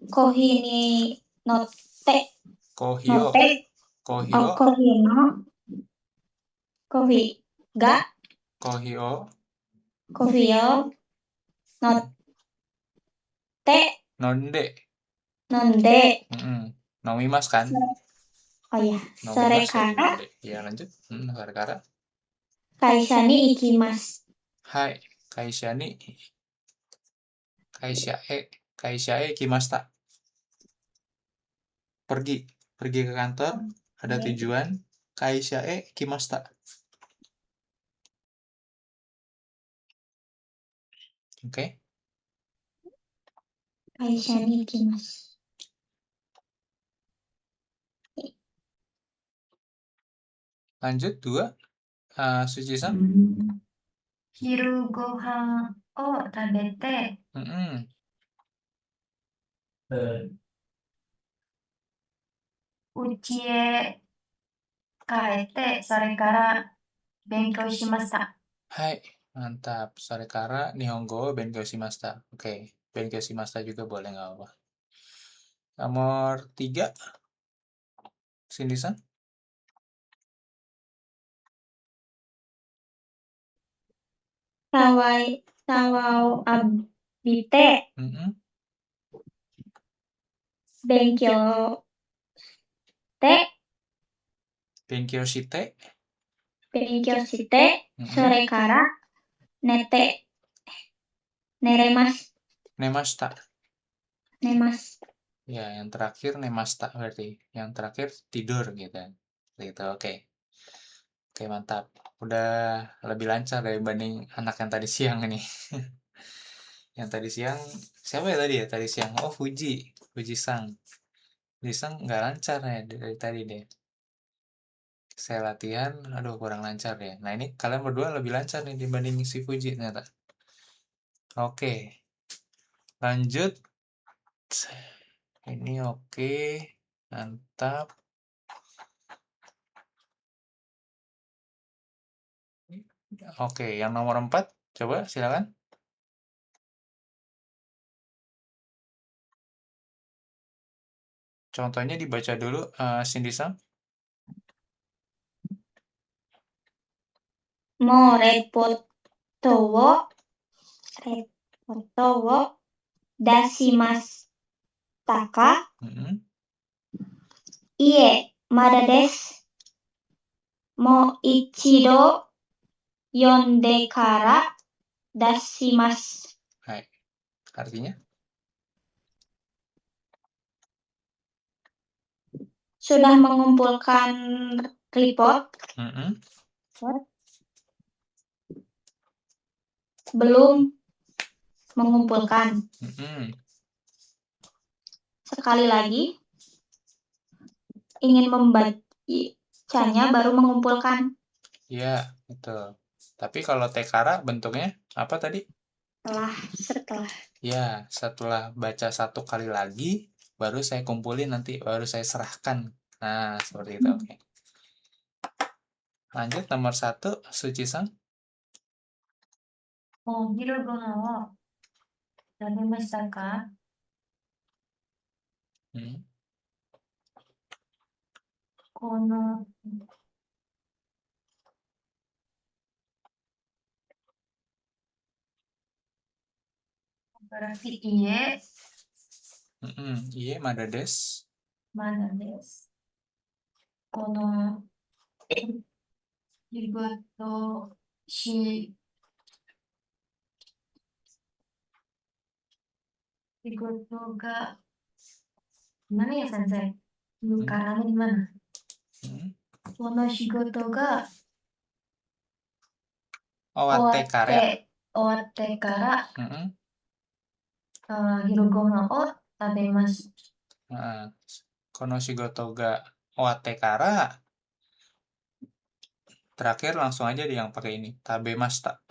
S3: Kohi ni notte.
S1: Kohio.
S3: Kohi no. Kohi ga.
S1: Kohio.
S3: Notte.
S1: Nonde. Nomimas kan?
S3: Oh iya. Sorekara.
S1: Ya, lanjut. Sorekara.
S3: Kaisha ni ikimasu.
S1: Hai, Kaisha e ikimashita. pergi ke kantor, ada tujuan. Kaisha kimasta. Oke.
S3: Kaisha ni ikimasu.
S1: Lanjut 2. Suji-san.
S2: Hiru gohan o tabete uchi e kaete sore kara benkyou shimashita.
S1: Hai, mantap. Sore kara nihongo o benkyou shimashita. Oke, benkyou shimashita juga boleh, nggak apa-apa. Nomor 3. Cindy-san.
S3: Sawao abite benkyou
S1: shite.
S3: Sore kara
S1: Nemashita.
S3: Nemasu.
S1: Ya, yang terakhir nemashita berarti. Yang terakhir tidur gitu. Gitu, oke. Oke, mantap. Udah lebih lancar dibanding anak yang tadi siang ini. Yang tadi siang, siapa ya tadi ya? Tadi siang, oh Fuji-san. Fuji-san nggak lancar ya dari tadi deh. Saya latihan, aduh kurang lancar ya. Nah ini kalian berdua lebih lancar nih dibanding si Fuji ternyata. Oke, lanjut. Ini oke, mantap. Oke, yang nomor 4, coba silakan. Contohnya dibaca dulu, Cindy-san.
S3: Reporto wo dashimasu ka? Ie, mada desu. Mo ichido yonde kara dashimasu.
S1: Hai. Artinya?
S3: Sudah mengumpulkan report? Belum mengumpulkan. Sekali lagi, ingin membacanya baru mengumpulkan.
S1: Iya, betul. Tapi kalau tekara bentuknya apa tadi?
S3: Setelah.
S1: Ya, setelah baca 1 kali lagi, baru saya kumpulin nanti, baru saya serahkan. Nah, seperti itu, oke. Lanjut, nomor 1, Suci-san.
S2: Hiru gohan wo tabemashita ka? Kono berarti iye.
S1: Iye, mada desu.
S2: Mada desu. Kono shigoto shigoto ga gimana ya Sensei? Karanya di mana? Kono shigoto ga
S1: Owate kara.
S2: Owate kara hiru gohan o tabemasu.
S1: Kono shigoto ga owate kara. Terakhir langsung aja yang pakai ini, tabemashita.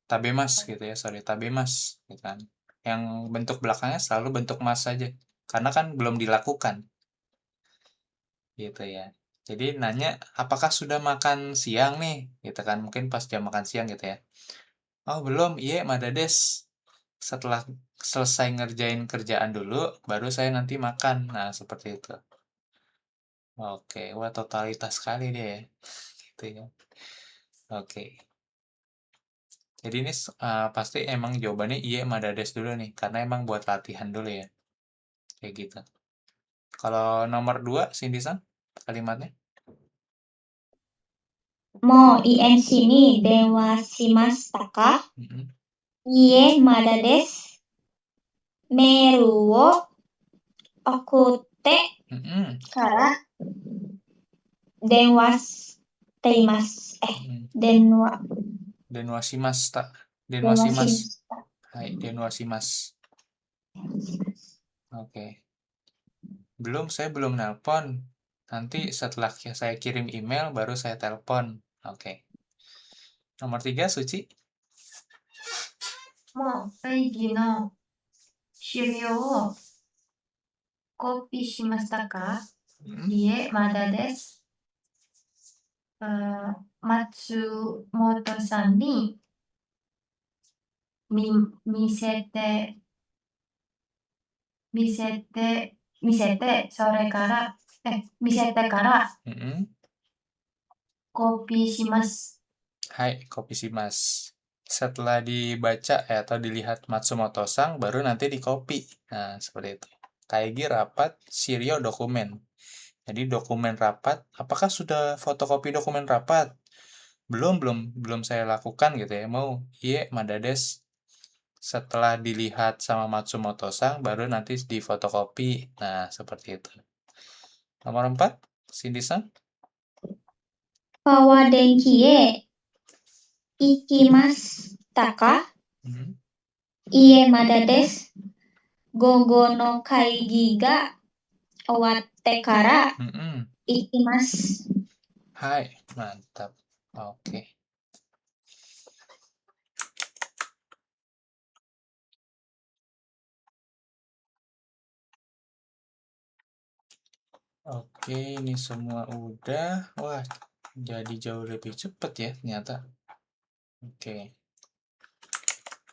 S1: Tabemas gitu ya, sorry, tabemas gitu kan. Yang bentuk belakangnya selalu bentuk mas saja. Karena kan belum dilakukan. Gitu ya. Jadi nanya, apakah sudah makan siang nih? Gitu kan, mungkin pas jam makan siang gitu ya. Oh belum, iya mada desu. Setelah selesai ngerjain kerjaan dulu, baru saya nanti makan. Nah, seperti itu. Oke, wah totalitas sekali deh. Gitu ya. Oke. Jadi ini pasti emang jawabannya iya mada desu dulu nih, karena emang buat latihan dulu ya. Kayak gitu. Kalau nomor 2, Cindy-san, kalimatnya?
S3: Mo INC ni denwa shimashita ka? Iie, mada desu. Meiru wo て
S1: Mm-mm.
S3: から電話しています。電話
S1: Denwashimasu, tak?
S3: 電話しま
S1: Denwashimasu.
S3: した。
S1: Hai, denwashimasu. Oke. Saya belum nelpon. Nanti setelah saya kirim email, baru saya telepon. Oke. Nomor 3, Suci.
S2: もう会議の資料をコピーしましたか？いいえ、まだです。松本さんに見せて、それから、見せてから
S1: Mm-mm.
S2: コピーします。
S1: Hai, kopi shimasu. Setelah dibaca atau dilihat Matsumoto-san, baru nanti dikopi. Nah, seperti itu. Kaigi rapat, Shiryo dokumen. Jadi dokumen rapat, apakah sudah fotokopi dokumen rapat? Belum saya lakukan gitu ya. Mau, iya, madades. Setelah dilihat sama Matsumoto-san, baru nanti difotokopi. Nah, seperti itu. Nomor 4, Cindy-san.
S3: 川電気へ行きましたか？ いいえ、まだです。午後の会議が終わってから行きます。
S1: Hai, mantap. Oke. Oke, ini semua udah. Wah, jadi jauh lebih cepat ya ternyata. Oke.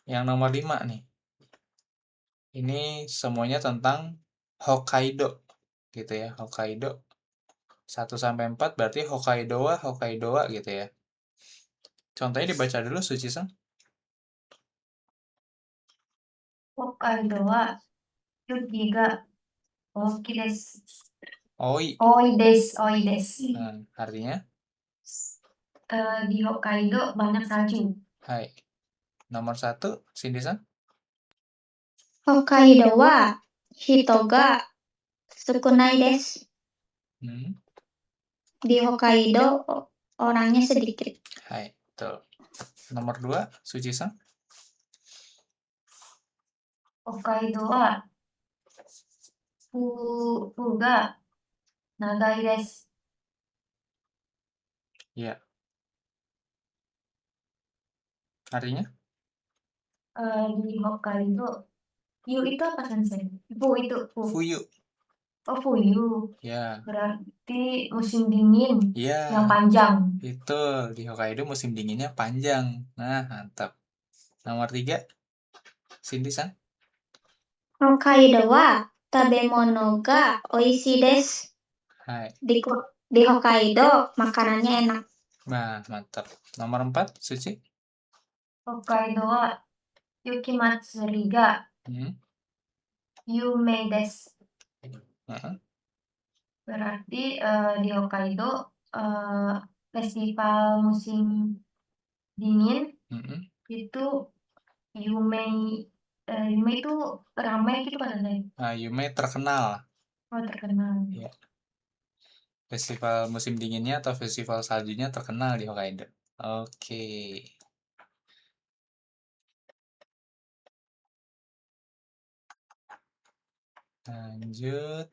S1: Yang nomor 5 nih. Ini semuanya tentang Hokkaido. Gitu ya, Hokkaido. 1-4 berarti Hokkaido gitu ya. Contohnya dibaca dulu, Suci-san.
S2: 北海道は雪が大きいです。
S1: Oi.
S2: 多いです。
S1: Artinya?
S2: Di Hokkaido banyak salju.
S1: Hai. Nomor 1, Cindy-san.
S3: 北海道は人が少ないです。 Di Hokkaido orangnya sedikit.
S1: Hai, betul. Nomor 2, Suci-san.
S2: 北海道は冬が長いです。
S1: Ya. Artinya?
S2: Di Hokkaido, yu itu apa sensei?
S1: Fuyu.
S2: Oh, fuyu.
S1: Ya.
S2: Berarti musim dingin
S1: Ya.
S2: yang panjang.
S1: Itu di Hokkaido musim dinginnya panjang. Nah, mantap. Nomor 3, Cindy-san.
S3: 北海道は食べ物が美味しいです。
S1: Hai.
S3: Di Hokkaido makanannya enak.
S1: Nah, mantap. Nomor 4, Suci.
S2: 北海道は雪まつりが有名です。 Berarti di Hokkaido festival musim dingin itu Yume itu ramai gitu kan?
S1: Nah, Yume terkenal.
S2: Oh, terkenal.
S1: Ya. Festival musim dinginnya atau festival saljunya terkenal di Hokkaido. Oke. Lanjut.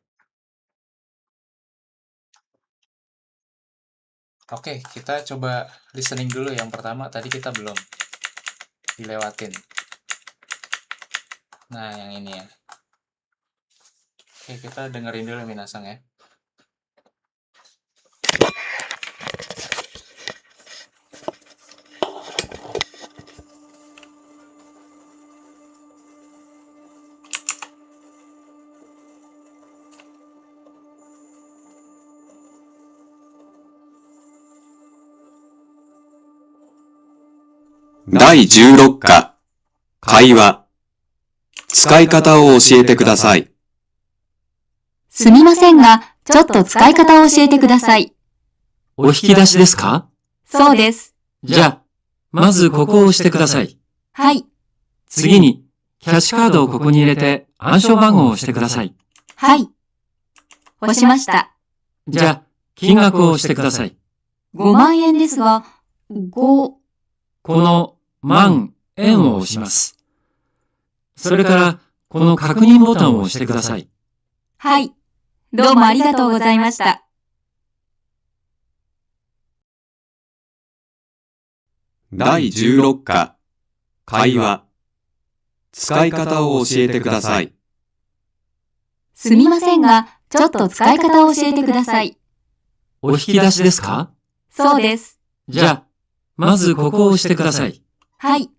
S1: Oke, kita coba listening dulu yang pertama. Tadi kita belum dilewatin. Nah, yang ini ya. Oke, kita dengerin dulu Minasang ya.
S4: 第16課、会話。使い方を教えてください。
S5: すみませんが、ちょっと使い方を教えてください。
S6: お引き出しですか？
S5: そうです。
S6: じゃあ、まずここを押してください。
S5: はい。
S6: 次に、キャッシュカードをここに入れて暗証番号を押してください。
S5: はい。押しました。
S6: じゃあ、金額をしてください。
S5: 5万円ですが、5、
S6: この万円を押します。それから、この確認ボタンを押してください。
S5: はい。どうもありがとうございました。
S4: 第16課、会話。使い方を教えてください。
S5: すみませんが、ちょっと使い方を教えてください。
S6: お引き出しですか？
S5: そうです。
S6: じゃあ、まずここを押してください。
S5: はい。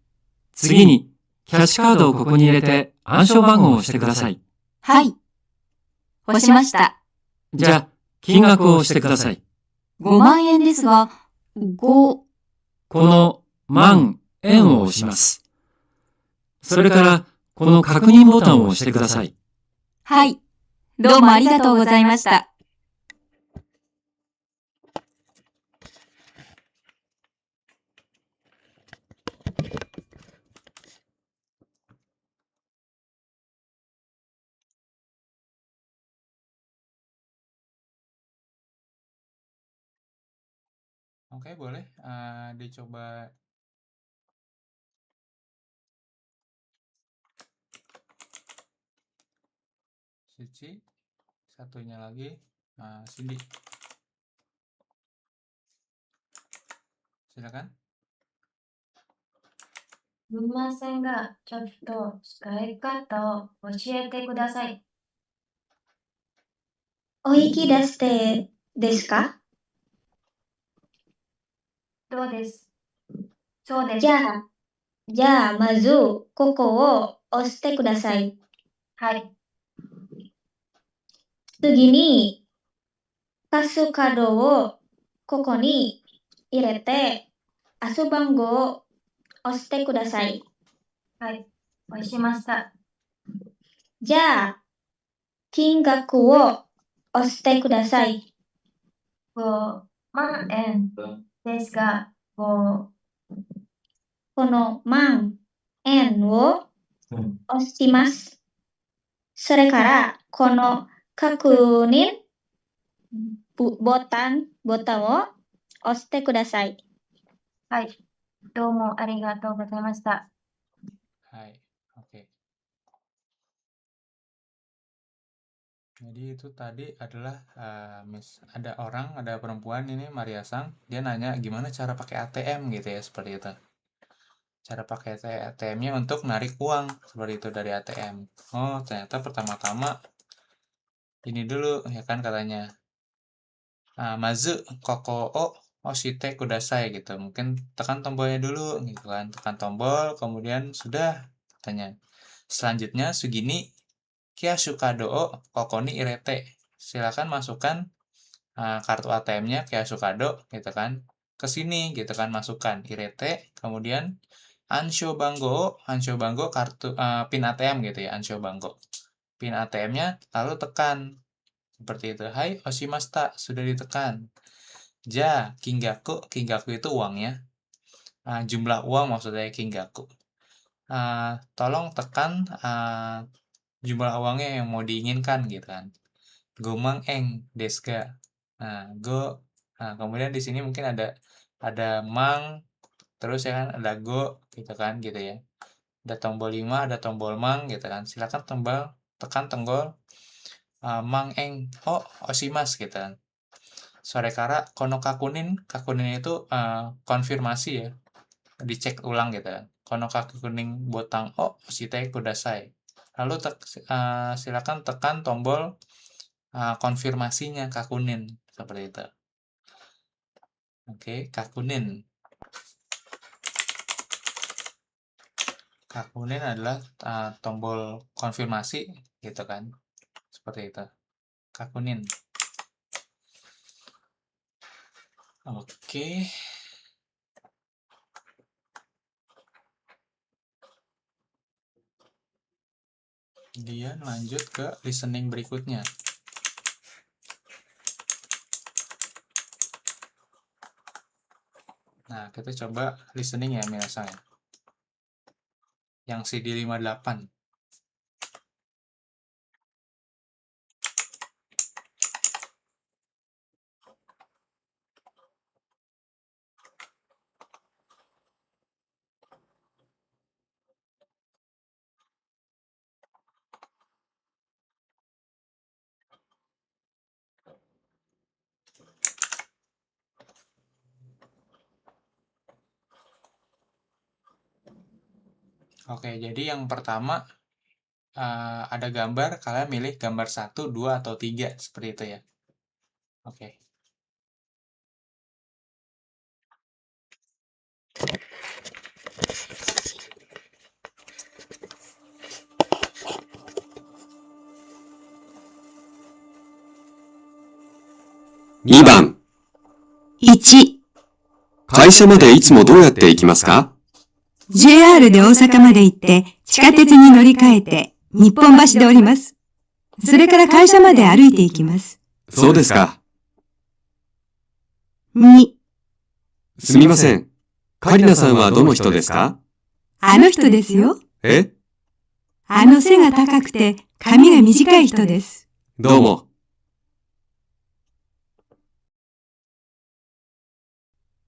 S6: 次に、キャッシュカードをここに入れて暗証番号を押してください。
S5: はい。押しました。
S6: じゃあ、金額を押してください。
S5: 5万円ですが、5、
S6: この万円を押します。それから、この確認ボタンを押してください。
S5: はい。どうもありがとうございました。
S1: Oke, boleh dicoba Cici, satunya lagi Cindy. Silakan.
S2: すみませんが、ちょっと使い方を教えてください。
S3: お引き出しですか？
S2: そうです。そうです。
S3: じゃあ、まず、ここを押してください。
S2: はい。
S3: 次に、パスカードをここに入れて、暗証番号を押してください。
S2: はい。押しました。
S3: じゃあ、金額を押してください。
S2: 5万円ですが、5、
S3: この万円を押します。それから、この確認ボタンを押してください。
S2: はい。どうもありがとうございました。
S1: Hai, oke. Jadi itu tadi adalah ada perempuan ini Maria Sang, dia nanya gimana cara pakai ATM gitu ya, seperti itu. Cara pakai ATM-nya untuk narik uang seperti itu dari ATM. Oh, ternyata pertama-tama ini dulu ya kan katanya. Mazu koko o oshite kudasai gitu. Mungkin tekan tombolnya dulu gitu kan. Tekan tombol, kemudian sudah katanya. Selanjutnya sugini kia shukado o koko ni irete. Silakan masukkan kartu ATM-nya kia shukado gitu kan. Ke sini gitu kan, masukkan irete, kemudian ansho banggo kartu pin ATM gitu ya, ansho banggo. Pin ATM-nya lalu tekan seperti itu. Hai oshimashita, sudah ditekan. Ja, kingaku itu uangnya. Jumlah uang maksudnya kingaku. Tolong tekan jumlah uangnya yang mau diinginkan gitu kan. Gomang eng deska. Kemudian di sini mungkin ada mang, terus ya kan ada go gitu kan gitu ya. Ada tombol 5, ada tombol mang gitu kan. Silakan tekan tombol mang eng oshimas gitu kan. Sorekara kono kakunin itu konfirmasi ya, dicek ulang gitu kan. Kono kakunin botang oshite kudasai. Lalu silakan tekan tombol konfirmasinya kakunin seperti itu. Oke, kakunin. Kakunin adalah tombol konfirmasi gitu kan. Seperti itu. Kakunin. Oke. Kemudian lanjut ke listening berikutnya. Nah, kita coba listening ya minasan ya. Yang CD 58. Oke, jadi yang pertama ada gambar, kalian milih gambar 1, 2, atau 3, seperti itu ya. Oke.2
S4: 番、
S5: 1、
S4: 会社までいつもどうやって行きますか？
S5: JR で大阪まで行って地下鉄に乗り換えて日本橋で降ります。それから会社まで歩いて行きます。
S4: そうですか。
S5: 2、
S4: すみません。カリナさんはどの人ですか？
S5: あの人ですよ。
S4: え？
S5: あの背が高くて髪が短い人です。
S4: どうも。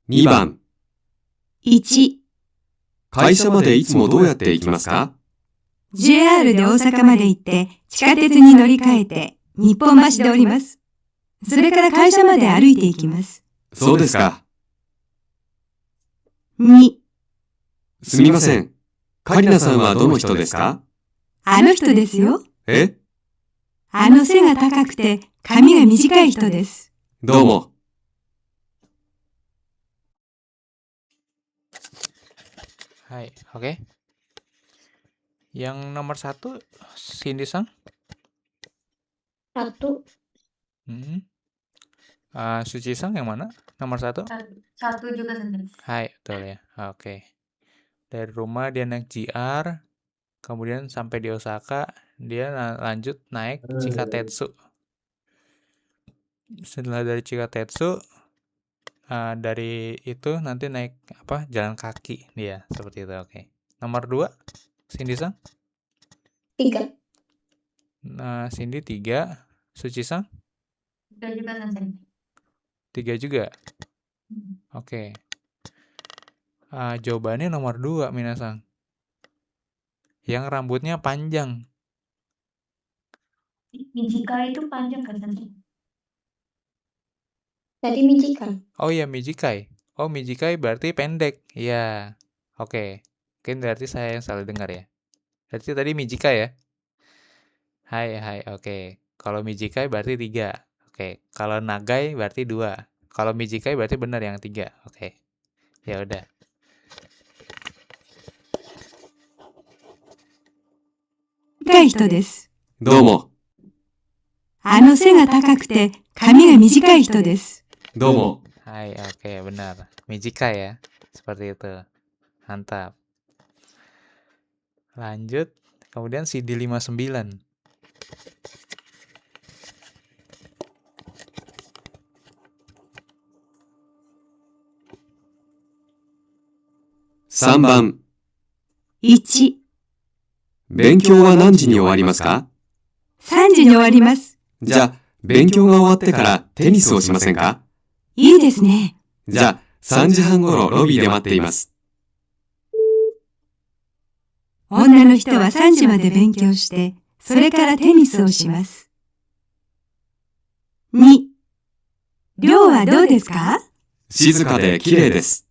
S4: 2番、
S5: 1、
S4: 会社までいつもどうやって行きますか？
S5: JR で大阪まで行って地下鉄に乗り換えて日本橋で降ります。それから会社まで歩いて行きます。
S4: そうですか。
S5: 2、
S4: すみません。カリナさんはどの人ですか？
S5: あの人ですよ。
S4: え？
S5: あの背が高くて髪が短い人です。
S4: どうも。
S1: Hai, oke. Yang nomor 1, Cindy-san.
S3: 1.
S1: Suci-san yang mana? Nomor 1?
S2: 1 juga sensei.
S1: Hai, betul ya. Oke. Dari rumah dia naik JR, kemudian sampai di Osaka, dia lanjut naik Chikatetsu. Setelah dari Chikatetsu, dari itu nanti naik jalan kaki dia, seperti itu. Oke. Nomor 2, Cindy-san.
S3: 3.
S1: Cindy 3, Suci-san
S2: 3 juga sensei.
S1: 3 juga. Oke. Jawabannya nomor 2, Minasan. Yang rambutnya panjang.
S2: Mijika itu panjang kan sensei?
S3: Tadi Mijika.
S1: Oh iya, Mijikai. Oh, Mijikai berarti pendek. Iya. Oke. Mungkin berarti saya yang salah dengar ya. Berarti tadi Mijikai ya? Hai. Oke. Kalau Mijikai berarti 3. Oke. Kalau Nagai berarti 2. Kalau Mijikai berarti benar yang 3. Oke. Ya udah.
S4: Doうも。
S5: あの背が高くて髪が短い人です。
S4: どうも。
S1: Hai, oke, benar. Mijikai ya. Seperti itu. Mantap. Lanjut. Kemudian CD 59.
S4: 3番、
S5: 1、
S4: 勉強は何時に終わりますか？
S5: 3時に終わります。
S4: じゃあ、勉強が終わってからテニスをしませんか？
S5: いいですね。
S4: じゃあ、3時半ごろロビーで待っています。
S5: 女の人は3時まで勉強して、それからテニスをします。2、寮はどうですか？
S4: 静かで綺麗です。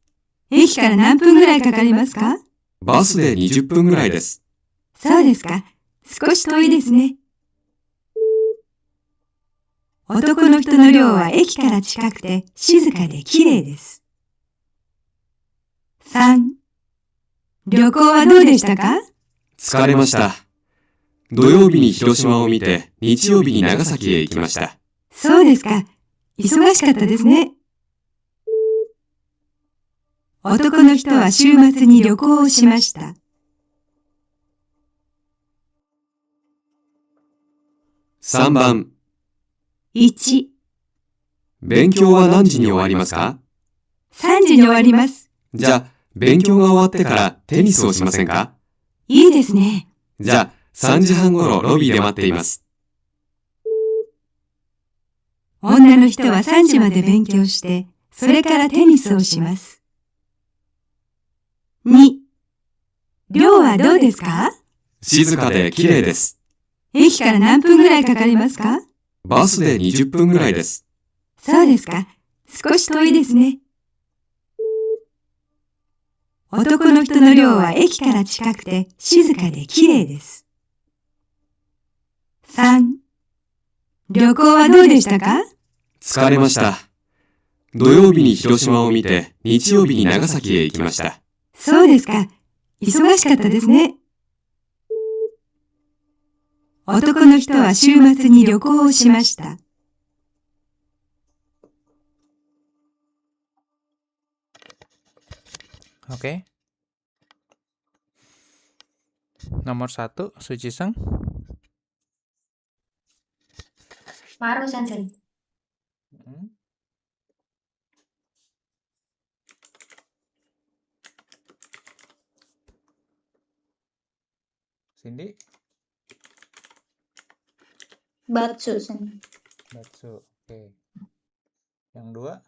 S5: 駅から何分ぐらいかかりますか？
S4: バスで20分ぐらいです。
S5: そうですか。少し遠いですね。男の人の寮は駅から近くて静かで綺麗です。3、旅行はどうでしたか？
S4: 疲れました。土曜日に広島を見て、日曜日に長崎へ行きました。
S5: そうですか。忙しかったですね。男の人は週末に旅行をしました。
S4: 3番、
S5: 1、
S4: 勉強は何時に終わりますか？
S5: 3時に終わります。
S4: じゃあ、勉強が終わってからテニスをしませんか？
S5: いいですね。
S4: じゃあ、3時半ごろロビーで待っています。
S5: 女の人は3時まで勉強して、それからテニスをします。2、寮はどうですか？
S4: 静かで綺麗です。
S5: 駅から何分ぐらいかかりますか？
S4: バスで20分ぐらいです。
S5: そうですか。少し遠いですね。男の人の寮は駅から近くて静かで綺麗です。3、旅行はどうでしたか？
S4: 疲れました。土曜日に広島を見て、日曜日に長崎へ行きました。
S5: そうですか。忙しかったですね。男の人は週末に旅行をしました。
S1: Oke. Nomor 1, Suji-san.
S2: Maru sensei.
S1: Cindy.
S3: Batsu sensei.
S1: Batsu. Oke. Yang 2.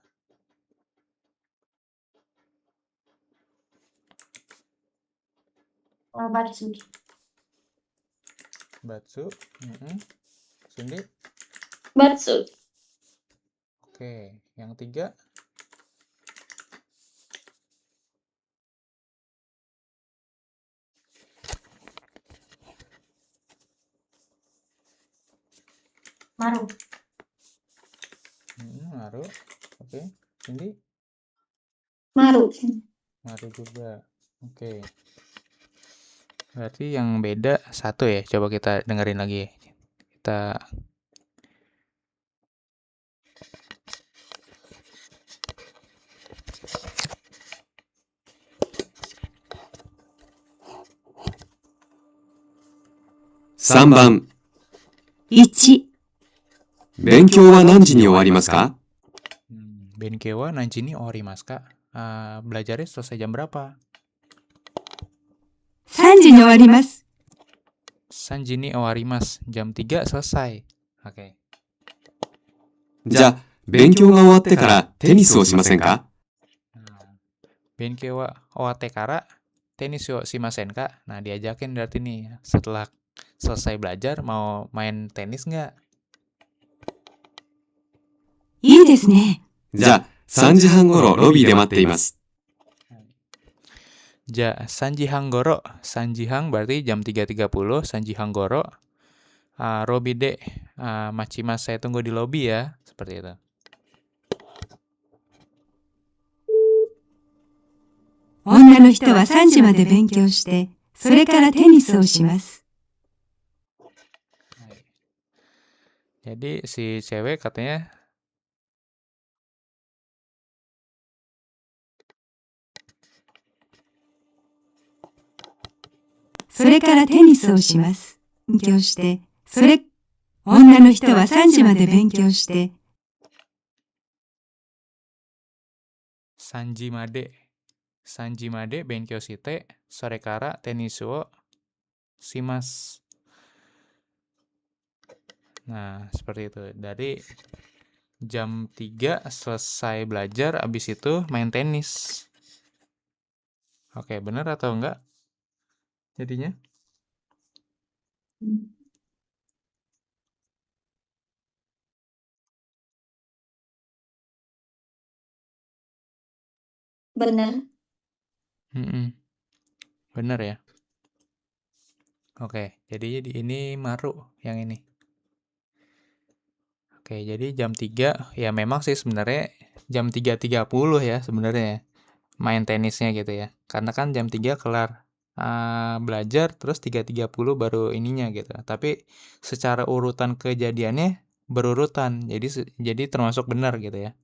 S2: Batsu.
S1: Batsu. Cindy.
S3: Batsu.
S1: Oke. Yang 3.
S2: Maru.
S1: Maru. Oke. Cindy.
S3: Maru.
S1: Maru juga. Oke. Berarti yang beda 1 ya. Coba kita dengerin lagi. Kita3
S4: 番。
S5: 1、
S4: 勉強は何時に終わりますか？Benkyo
S1: wa nanji ni orimasu ka? Belajarnya selesai jam berapa?
S5: 3時に終わります。
S1: 3時に終わります。Jam 3 selesai. Oke.
S4: じゃあ、勉強が終わってからテニスをしませんか？
S1: Benkyo wa owate kara tenis yo shimasen ka? Nah, diajakin berarti nih setelah selesai belajar mau main tenis nggak?
S5: いいですね。
S4: じゃあ、3時半ごろロビーで待っています。
S1: Ja, Sanjihang Goro. Sanjihang berarti jam 3.30. Sanjihang Goro. Robi de. Machimas, saya tunggu di lobi ya. Seperti itu.
S5: 女の人は3時まで勉強して、それからテニスをします。
S1: Jadi si cewek katanya
S5: それからテニスをします。勉強して、女の人は3時まで勉強して、
S1: 3時まで勉強して、それからテニスをします。Nah, seperti itu. Dari jam 3 selesai belajar, abis itu main tenis. Oke, bener atau enggak? Jadinya?
S3: Benar.
S1: Bener ya? Oke, jadi ini Maru yang ini. Oke, jadi jam 3, ya memang sih sebenarnya jam 3.30 ya sebenarnya main tenisnya gitu ya. Karena kan jam 3 kelar belajar, terus 3.30 baru ininya gitu. Tapi secara urutan kejadiannya berurutan, jadi termasuk benar gitu ya.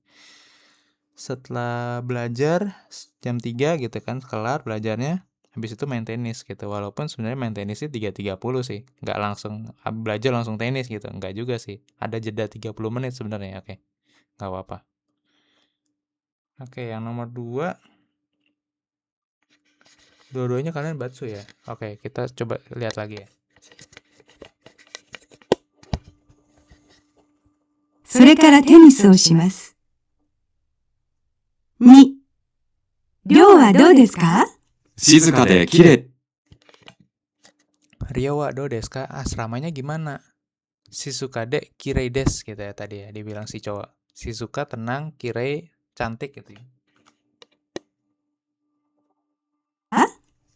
S1: Setelah belajar jam 3 gitu kan, kelar belajarnya, habis itu main tenis gitu. Walaupun sebenarnya main tenisnya 3.30 sih, nggak langsung belajar langsung tenis gitu, nggak juga sih. Ada jeda 30 menit sebenarnya, oke. Nggak apa-apa. Oke, yang nomor 2. Dua-duanya kalian Batsu ya? Oke, kita coba lihat lagi ya.
S5: それからテニスをします。2、寮はどうですか？
S4: 静かで綺麗。
S1: Rio wa do desu ka? Asramanya gimana? Shizuka de kirei desu gitu ya tadi ya, dibilang si cowok. Shizuka tenang, kirei cantik gitu ya.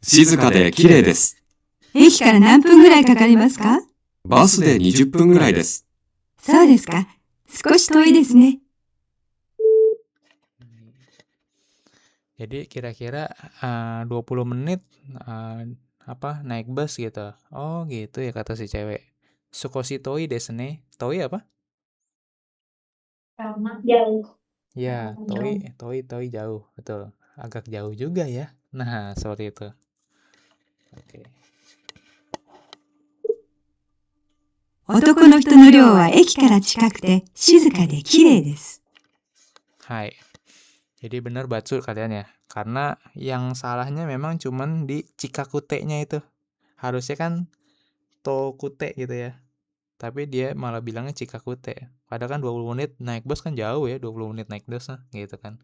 S4: 静かで綺麗です。
S5: 駅から何分ぐらいかかりますか？
S4: バスで20分ぐらいです。
S5: そうですか。少し遠いですね。
S1: Jadi kira-kira 20 menit naik bus gitu. Oh gitu ya kata si cewek. Sukoshi toi desu ne. Toi apa?
S3: Jauh.
S1: Ya, toi jauh, betul. Agak jauh juga ya. Nah, seperti itu. Oke.
S5: 男の人の寮は駅から近くて静かで綺麗です。
S1: Hai. Jadi benar Batsu kalian ya. Karena yang salahnya memang cuman di Chikakute-nya itu. Harusnya kan Tokute gitu ya. Tapi dia malah bilangnya Chikakute. Padahal kan 20 menit naik bus kan jauh ya, 20 menit naik bus gitu kan.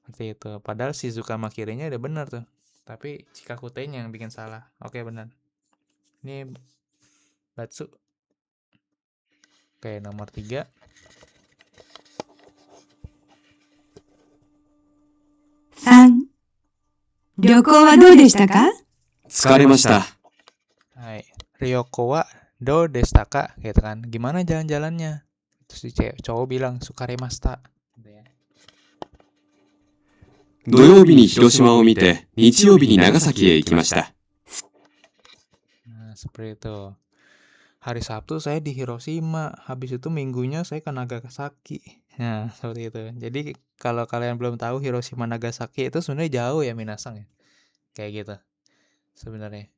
S1: Seperti itu. Padahal Shizuka Makirinya udah benar tuh. Tapi Chikakute-nya yang bikin salah. Oke, benar. Ini Batsu. Oke, nomor 3.
S5: 3. 旅行はどうでしたか？
S4: 疲れました。
S1: Hai. Ryoko wa do deshita ka? Gitu kan. Gimana jalan-jalannya? Terus si cowok bilang sukaremashita. Gitu ya.
S4: 土曜日に広島を見て、日曜日に長崎へ行きました。
S1: Nah, seperti itu. Hari Sabtu saya di Hiroshima, habis itu minggunya saya ke Nagasaki. Nah, seperti itu. Jadi kalau kalian belum tahu Hiroshima Nagasaki itu sebenarnya jauh ya minasang ya. Kayak gitu sebenarnya.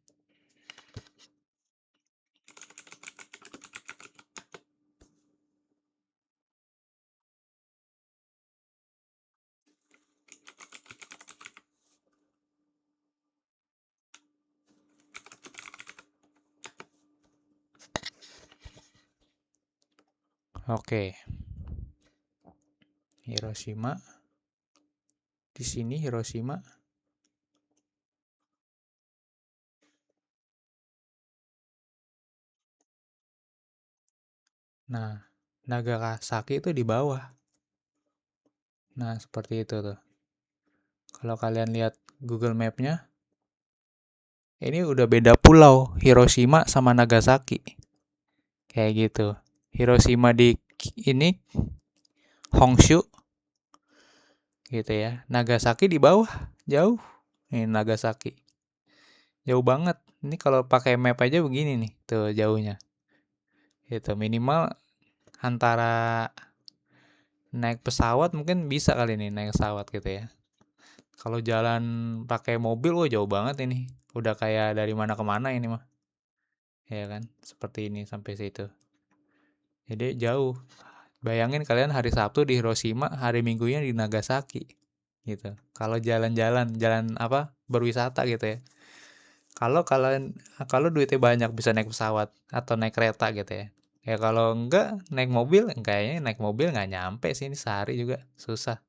S1: Oke. Hiroshima. Di sini Hiroshima. Nah, Nagasaki itu di bawah. Nah, seperti itu tuh. Kalau kalian lihat Google Map-nya, ini udah beda pulau, Hiroshima sama Nagasaki. Kayak gitu. Hiroshima di ini Honshu gitu ya. Nagasaki di bawah, jauh. Ini Nagasaki. Jauh banget. Ini kalau pakai map aja begini nih, tuh jauhnya. Gitu, minimal antara naik pesawat mungkin bisa kali nih naik pesawat gitu ya. Kalau jalan pakai mobil, wah jauh banget ini. Udah kayak dari mana ke mana ini mah. Ya kan, seperti ini sampai situ. Jadi jauh. Bayangin kalian hari Sabtu di Hiroshima, hari Minggunya di Nagasaki. Gitu. Kalau jalan-jalan, jalan apa? Berwisata gitu ya. Kalau duitnya banyak bisa naik pesawat atau naik kereta gitu ya. Ya kalau enggak naik mobil, kayaknya naik mobil nggak nyampe sih ini sehari juga susah.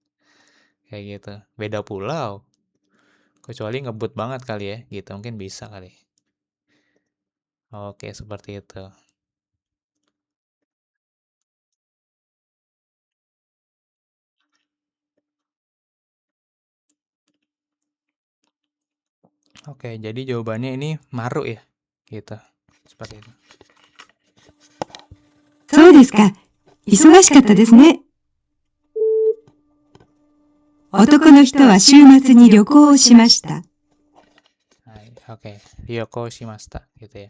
S1: Kayak gitu. Beda pulau. Kecuali ngebut banget kali ya, gitu mungkin bisa kali. Oke, seperti itu. Oke, jadi jawabannya ini Maru ya. Gitu. Seperti itu.
S5: そうですか。忙しかったですね。男の人は週末に旅行をしました。
S1: Hai, oke. Ryoko shimashita gitu ya.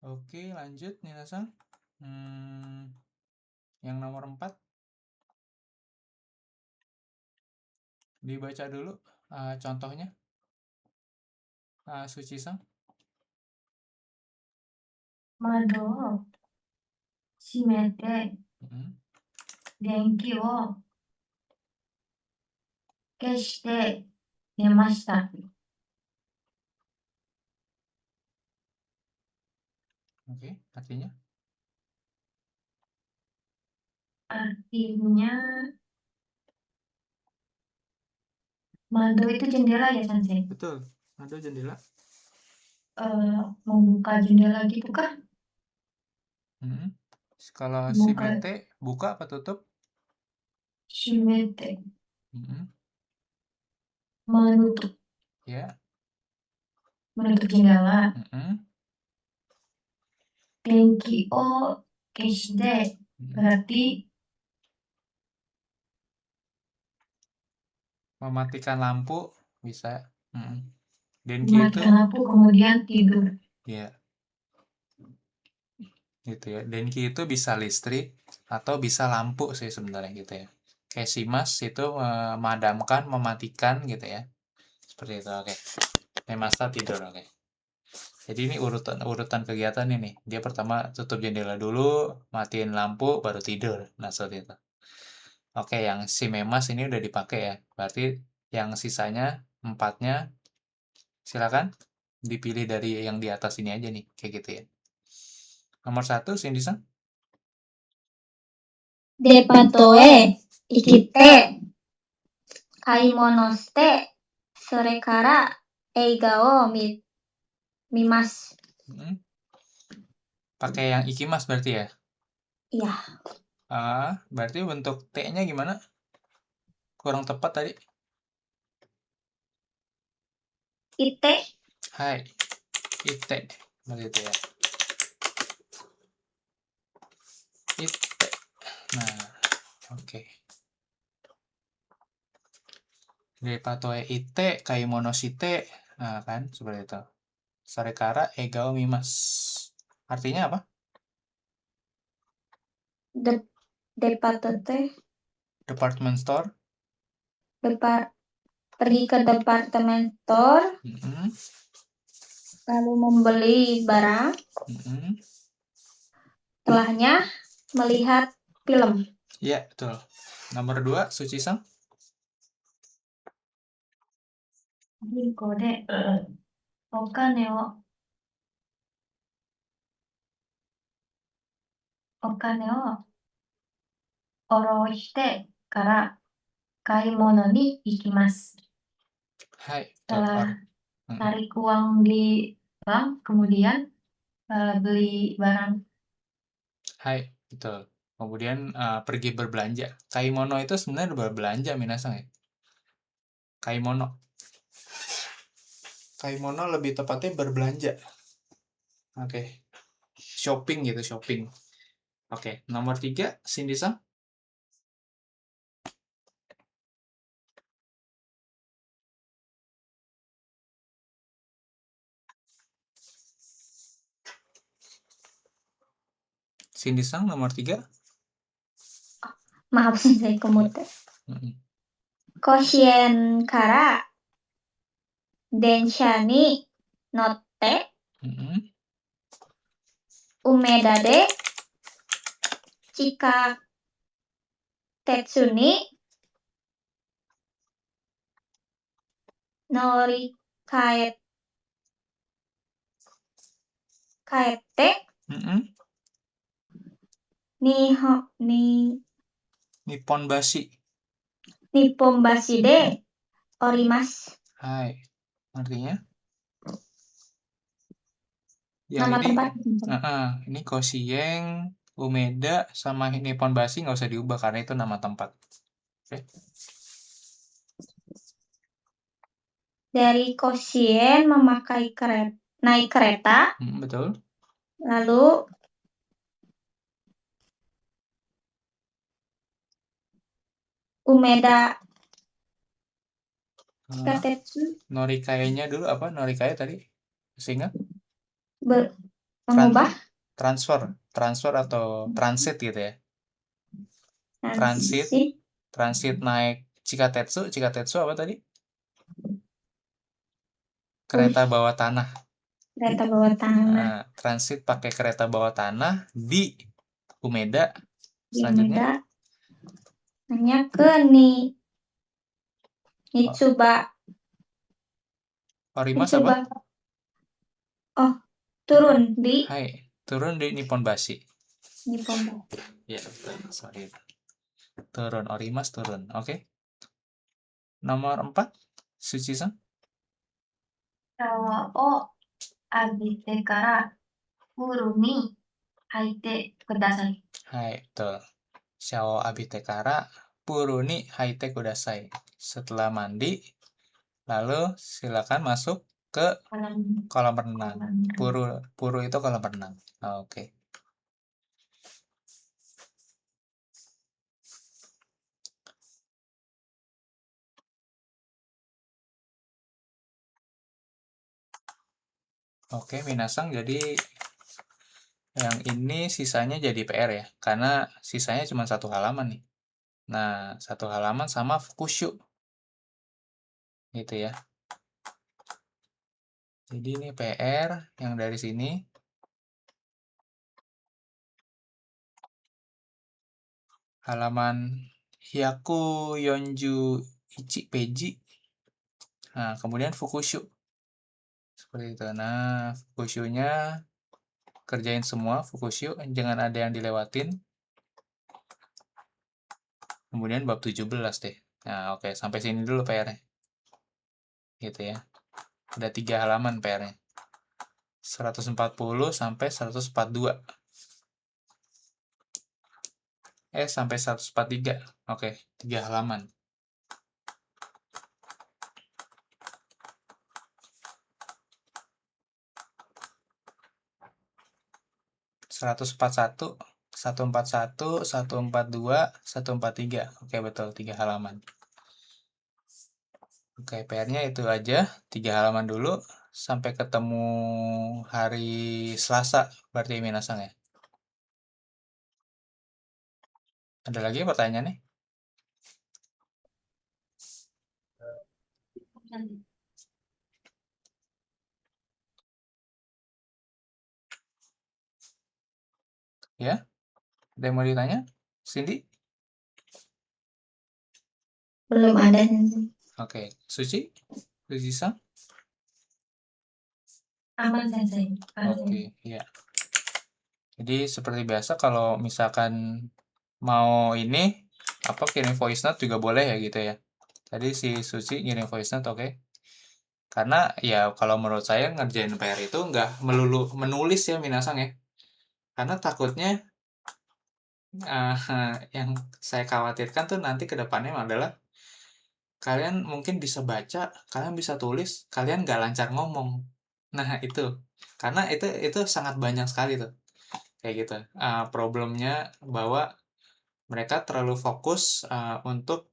S1: Oke, lanjut minasan. Yang nomor 4 dibaca dulu contohnya. Suci-san.
S2: 窓を閉めて
S1: Mm-mm.
S2: 電気を消して寝ました。
S1: Oke, artinya
S2: Ibunya Mado itu jendela ya, Sensei?
S1: Betul. Ada jendela.
S2: Membuka jendela gitu kah?
S1: Kalau
S2: Buka.
S1: Shimete buka apa tutup?
S2: Shimete.
S1: Mm-mm.
S2: Menutup.
S1: Ya.
S2: Menutup jendela.
S1: Mm-mm.
S2: Tenki o keshite. Berarti
S1: Mematikan lampu bisa. Denki itu
S2: mematikan lampu kemudian tidur.
S1: ya. Gitu ya. Denki itu bisa listrik atau bisa lampu sih sebenarnya gitu ya. Kayak Shimas itu memadamkan, mematikan gitu ya. Seperti itu. Oke. Nemasta tidur. Oke. Jadi ini urutan kegiatan ini. Dia pertama tutup jendela dulu, matiin lampu, baru tidur. Nah, seperti itu. Oke, yang si Memas ini udah dipakai ya. Berarti yang sisanya 4-nya silakan dipilih dari yang di atas ini aja nih, kayak gitu ya. Nomor 1, Cindy-san.
S3: Depatoe ikite kaimono shite sore kara eiga o mimasu.
S1: Pakai yang ikimas berarti ya?
S3: Iya.
S1: Berarti bentuk T-nya gimana? Kurang tepat tadi.
S3: Ite.
S1: Hai. Ite. Berarti itu ya. Ite. Nah, oke. Depatoe ite kaimono shite. Nah, kan seperti itu. Sarekara egao mimas. Artinya apa?
S3: Depatote
S1: Department store.
S3: pergi ke departemen store lalu membeli barang. Setelahnya melihat film.
S1: Iya, betul. Nomor 2, Suci-san.
S2: Ginko de okane o oroshite kara kaimono ni ikimasu.
S1: Hai,
S2: Setelah tarik uang di bank, kemudian beli barang.
S1: Hai, betul. Kemudian pergi berbelanja. Kaimono itu sebenarnya berbelanja, minasang ya. Kaimono. Kaimono lebih tepatnya berbelanja. Oke. Shopping gitu, shopping. Oke, nomor 3, Cindy-san. Cindy-san nomor 3.
S3: Maaf, saya komute. Koshien kara densha ni notte Umeda de Chikatetsu ni kaete Nipponbashi de orimasu.
S1: Hai. Artinya?
S3: Nama tempat.
S1: Ini Koshien, Umeda, sama Nipponbashi nggak usah diubah karena itu nama tempat. Oke.
S3: Dari Koshien naik kereta.
S1: Betul.
S3: Lalu Umeda Chikatetsu.
S1: Norikae-nya dulu apa? Norikae tadi? Masih ingat?
S3: Mengubah.
S1: Transfer atau transit gitu ya? Transit naik Chikatetsu. Chikatetsu apa tadi? Kereta bawah tanah.
S3: Kereta bawah tanah.
S1: Transit pakai kereta bawah tanah di Umeda. Selanjutnya
S3: hanya ke Nitsuba.
S1: Orimas apa?
S3: Turun di
S1: Nipponbashi.
S3: Nipponbashi.
S1: Ya, sorry. turun. Orimas turun. Oke. Nomor 4, Suci-san.
S2: シャワーを浴びてからプールに入ってください。
S1: Hai, betul. Shao abite kara puru ni haite kudasai. Setelah mandi, lalu silakan masuk ke
S2: Kolam
S1: kolam renang.
S2: renang.
S1: Puru itu kolam renang. Oke. Oke, minasang, jadi yang ini sisanya jadi PR ya, karena sisanya cuma 1 halaman nih. Nah, 1 halaman sama fukushu. Gitu ya. Jadi ini PR yang dari sini. Halaman Hyaku Yonju Ichi Peji. Nah, kemudian fukushu. Seperti itu. Nah, fukushu-nya kerjain semua fukushu, jangan ada yang dilewatin. Kemudian bab 17 deh. Nah, oke, sampai sini dulu PR-nya. Gitu ya. Ada 3 halaman PR-nya. 140 sampai 142. Sampai 143. Oke, 3 halaman. 141, 141, 142, 143. Oke, betul, 3 halaman. Oke, PR-nya itu aja, 3 halaman dulu. Sampai ketemu hari Selasa, berarti minasang ya. Ada lagi pertanyaannya? Ya? Ada yang mau ditanya? Cindy?
S3: Belum ada.
S1: Oke, Suci? Suci-san?
S2: Aman, Sensei.
S1: Oke, ya. Jadi seperti biasa kalau misalkan mau ini kirim voice note juga boleh ya gitu ya. Tadi si Suci ngirim voice note, oke. Karena ya kalau menurut saya ngerjain PR itu nggak melulu menulis ya minasang ya. Karena takutnya yang saya khawatirkan tuh nanti ke depannya adalah kalian mungkin bisa baca, kalian bisa tulis, kalian nggak lancar ngomong. Nah itu, karena itu sangat banyak sekali tuh kayak gitu. Problemnya bahwa mereka terlalu fokus untuk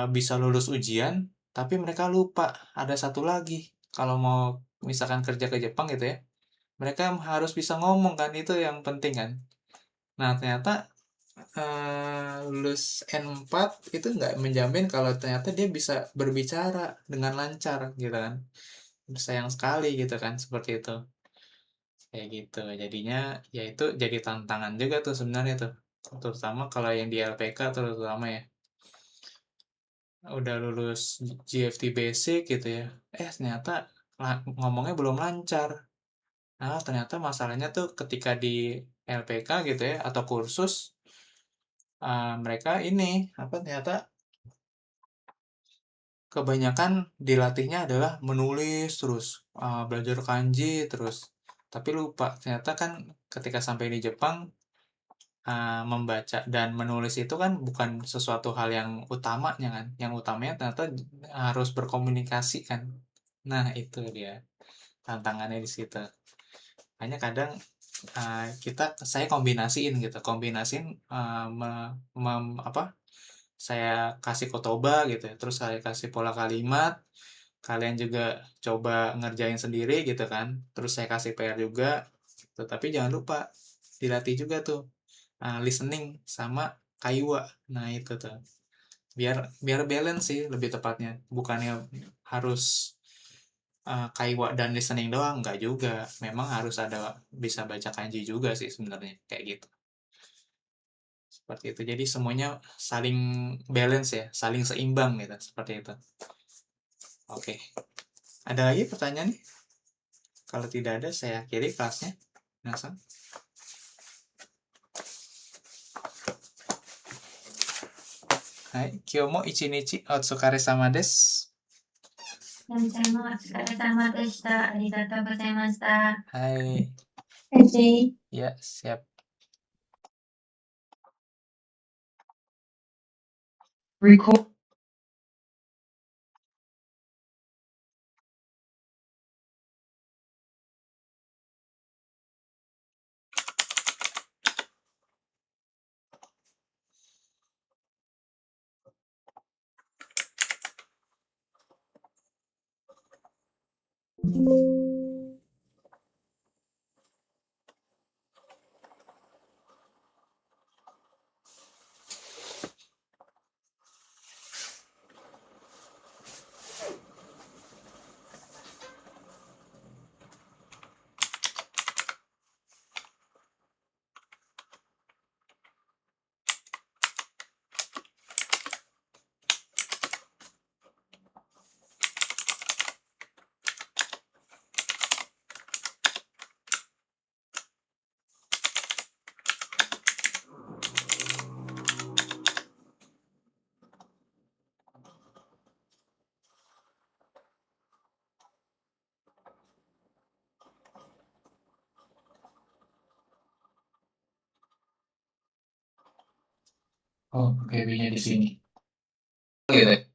S1: bisa lulus ujian, tapi mereka lupa ada satu lagi. Kalau mau misalkan kerja ke Jepang gitu ya, mereka harus bisa ngomong kan, itu yang penting kan. Nah ternyata lulus N4 itu nggak menjamin kalau ternyata dia bisa berbicara dengan lancar gitu kan. Sayang sekali gitu kan, seperti itu. Kayak gitu. Jadinya ya itu jadi tantangan juga tuh sebenarnya tuh. Terutama kalau yang di LPK terutama ya. Udah lulus GFT Basic gitu ya. Ternyata ngomongnya belum lancar. Nah, ternyata masalahnya tuh ketika di LPK gitu ya atau kursus mereka ini ternyata kebanyakan dilatihnya adalah menulis terus, belajar kanji terus. Tapi lupa ternyata kan ketika sampai di Jepang membaca dan menulis itu kan bukan sesuatu hal yang utamanya kan. Yang utamanya ternyata harus berkomunikasi kan. Nah, itu dia tantangannya di situ. Hanya kadang saya kombinasiin gitu, saya kasih kotoba gitu ya, terus saya kasih pola kalimat, kalian juga coba ngerjain sendiri gitu kan, terus saya kasih PR juga, gitu. Tapi jangan lupa dilatih juga tuh listening sama kaiwa. Nah itu tuh biar balance sih lebih tepatnya, bukannya harus kaiwa dan listening doang, enggak juga, memang harus ada bisa baca kanji juga sih sebenarnya kayak gitu. Seperti itu, jadi semuanya saling balance ya, saling seimbang gitu, seperti itu. Oke, ada lagi pertanyaan nih? Kalau tidak ada, saya akhiri kelasnya. Nasang. はい、今日も一日お疲れ様です。
S2: 先生もお疲れ様でした。ありがとうございました。
S1: はい、
S3: Oke.
S1: ya siap.
S7: Record.
S1: Oh, babynya di sini. Gitu.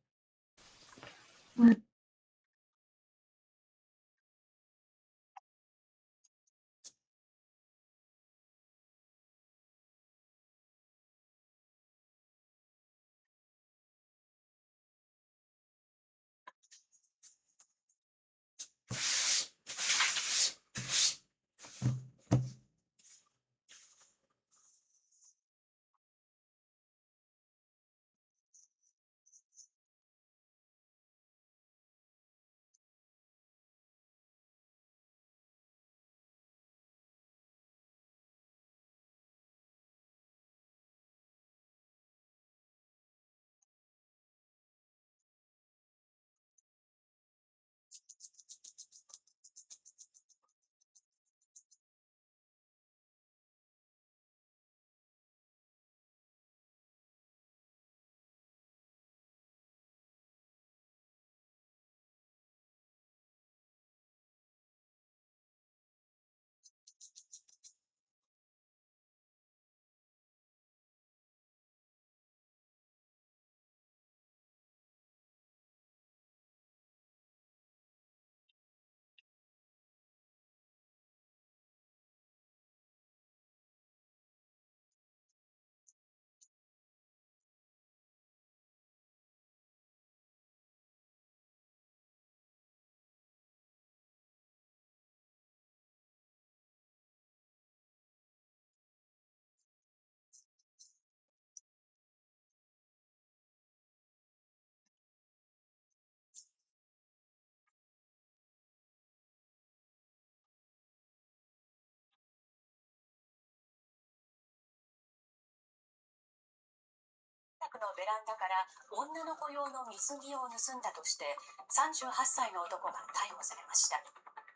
S8: 宅のベランダから女の子用の水着を盗んだとして38歳の男が逮捕されました。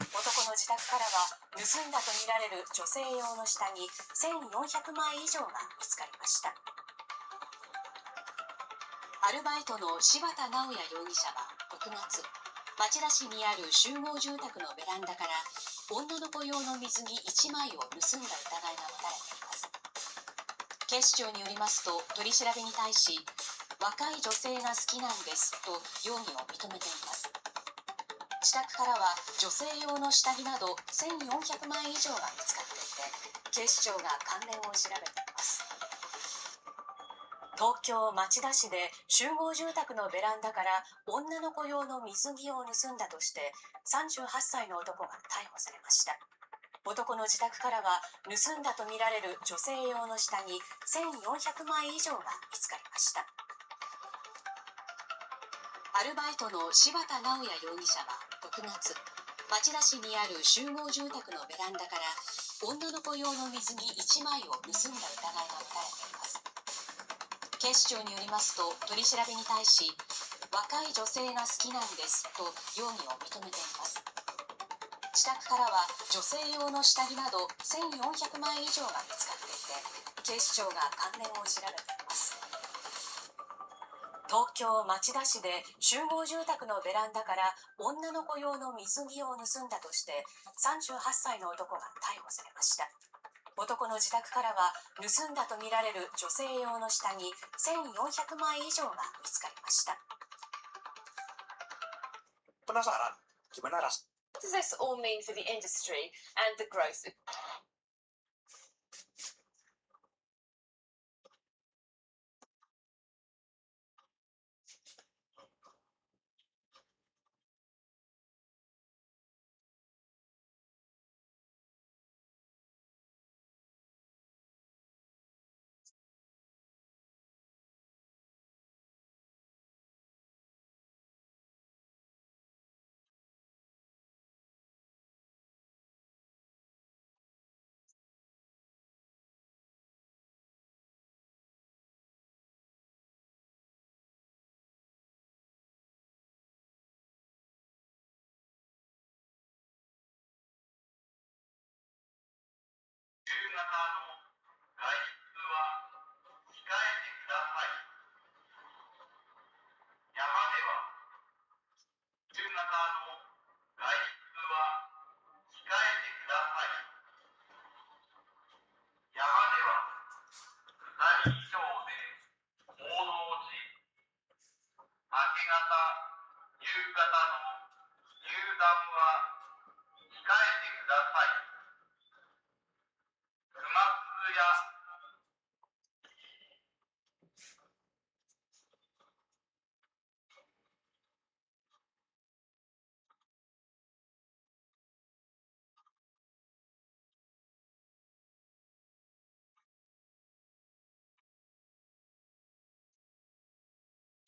S8: 男の自宅からは盗んだとみられる女性用の下着1400枚以上が見つかりました。アルバイトの柴田直也容疑者は6月、町田市にある集合住宅のベランダから女の子用の水着1枚を盗んだ疑いが持たれています。警視庁によりますと、取り調べに対し、若い女性が好きなんですと容疑を認めています。自宅からは女性用の下着など1400枚以上が見つかっていて、警視庁が関連を調べています。東京町田市で集合住宅のベランダから女の子用の水着を盗んだとして38歳の男が逮捕されました。男の自宅からは盗んだとみられる女性用の下着1400枚以上が見つかりました。アルバイトの柴田直也容疑者は6月、町田市にある集合住宅のベランダから女の子用の水着1枚を盗んだ疑いが持たれています。警視庁によりますと、取り調べに対し、若い女性が好きなんですと容疑を認めています。自宅からは女性用の下着など1400枚以上が見つかっていて、警視庁が関連を調べています。東京町田市で集合住宅のベランダから女の子用の水着を盗んだとして38歳の男が逮捕されました。男の自宅からは盗んだとみられる女性用の下着1400枚以上が見つかりました。
S7: Penasaran gimana ras?
S9: What does this all mean for the industry and the growth?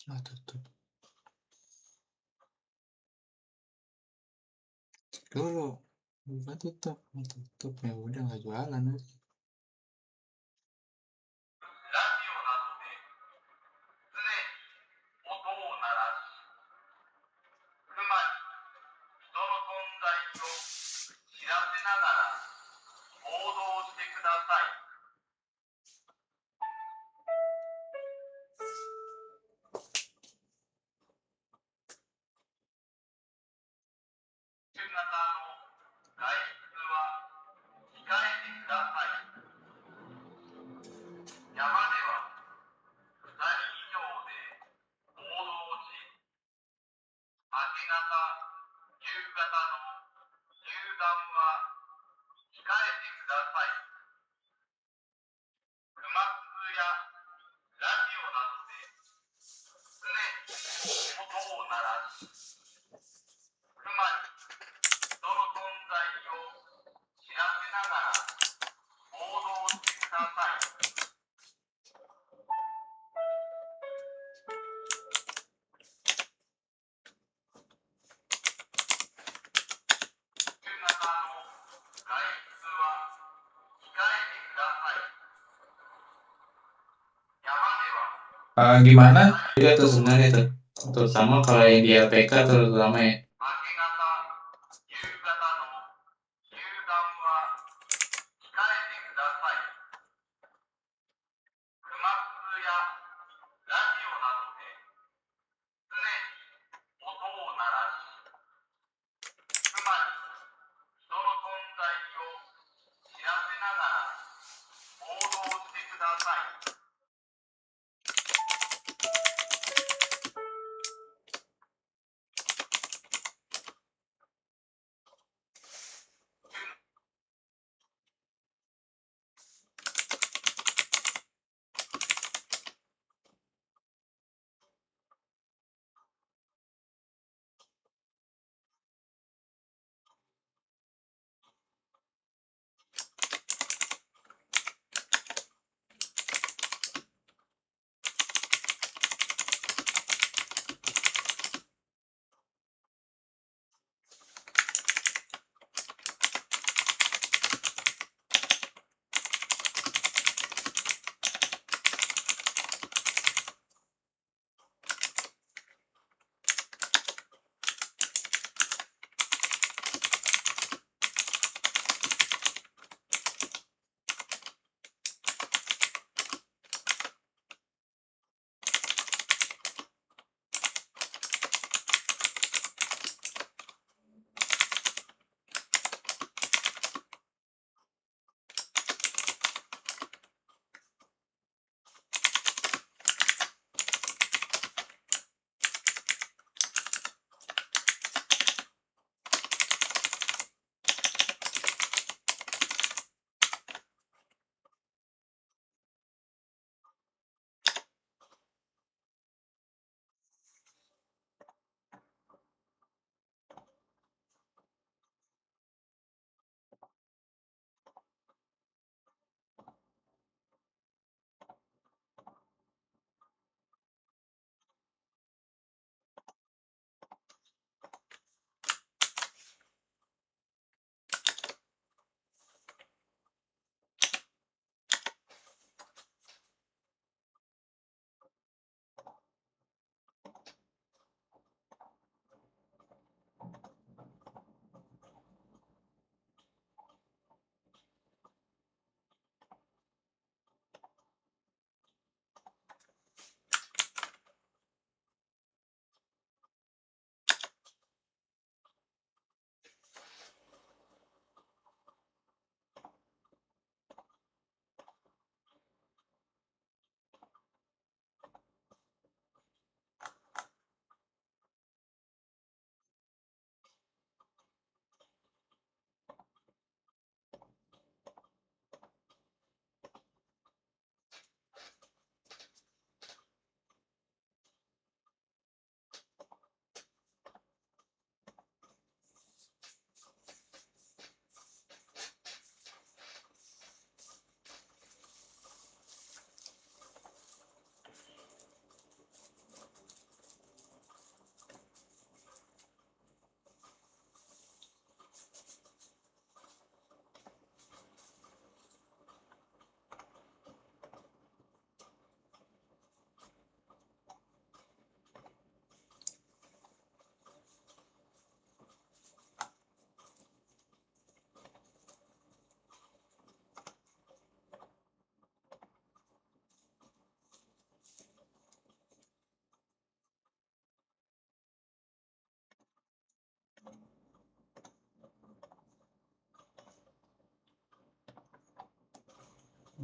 S1: Tutup dulu, buka tutup ya udah nggak jualan udah.
S7: 「gimana itu tuh sebenarnya tuh, terutama kalau yang di LPK terutama ya.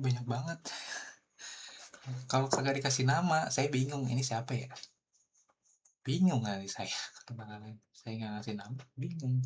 S1: banyak banget. Kalau kagak dikasih nama, saya bingung ini siapa ya? Bingung kali saya. Saya nggak ngasih nama, bingung.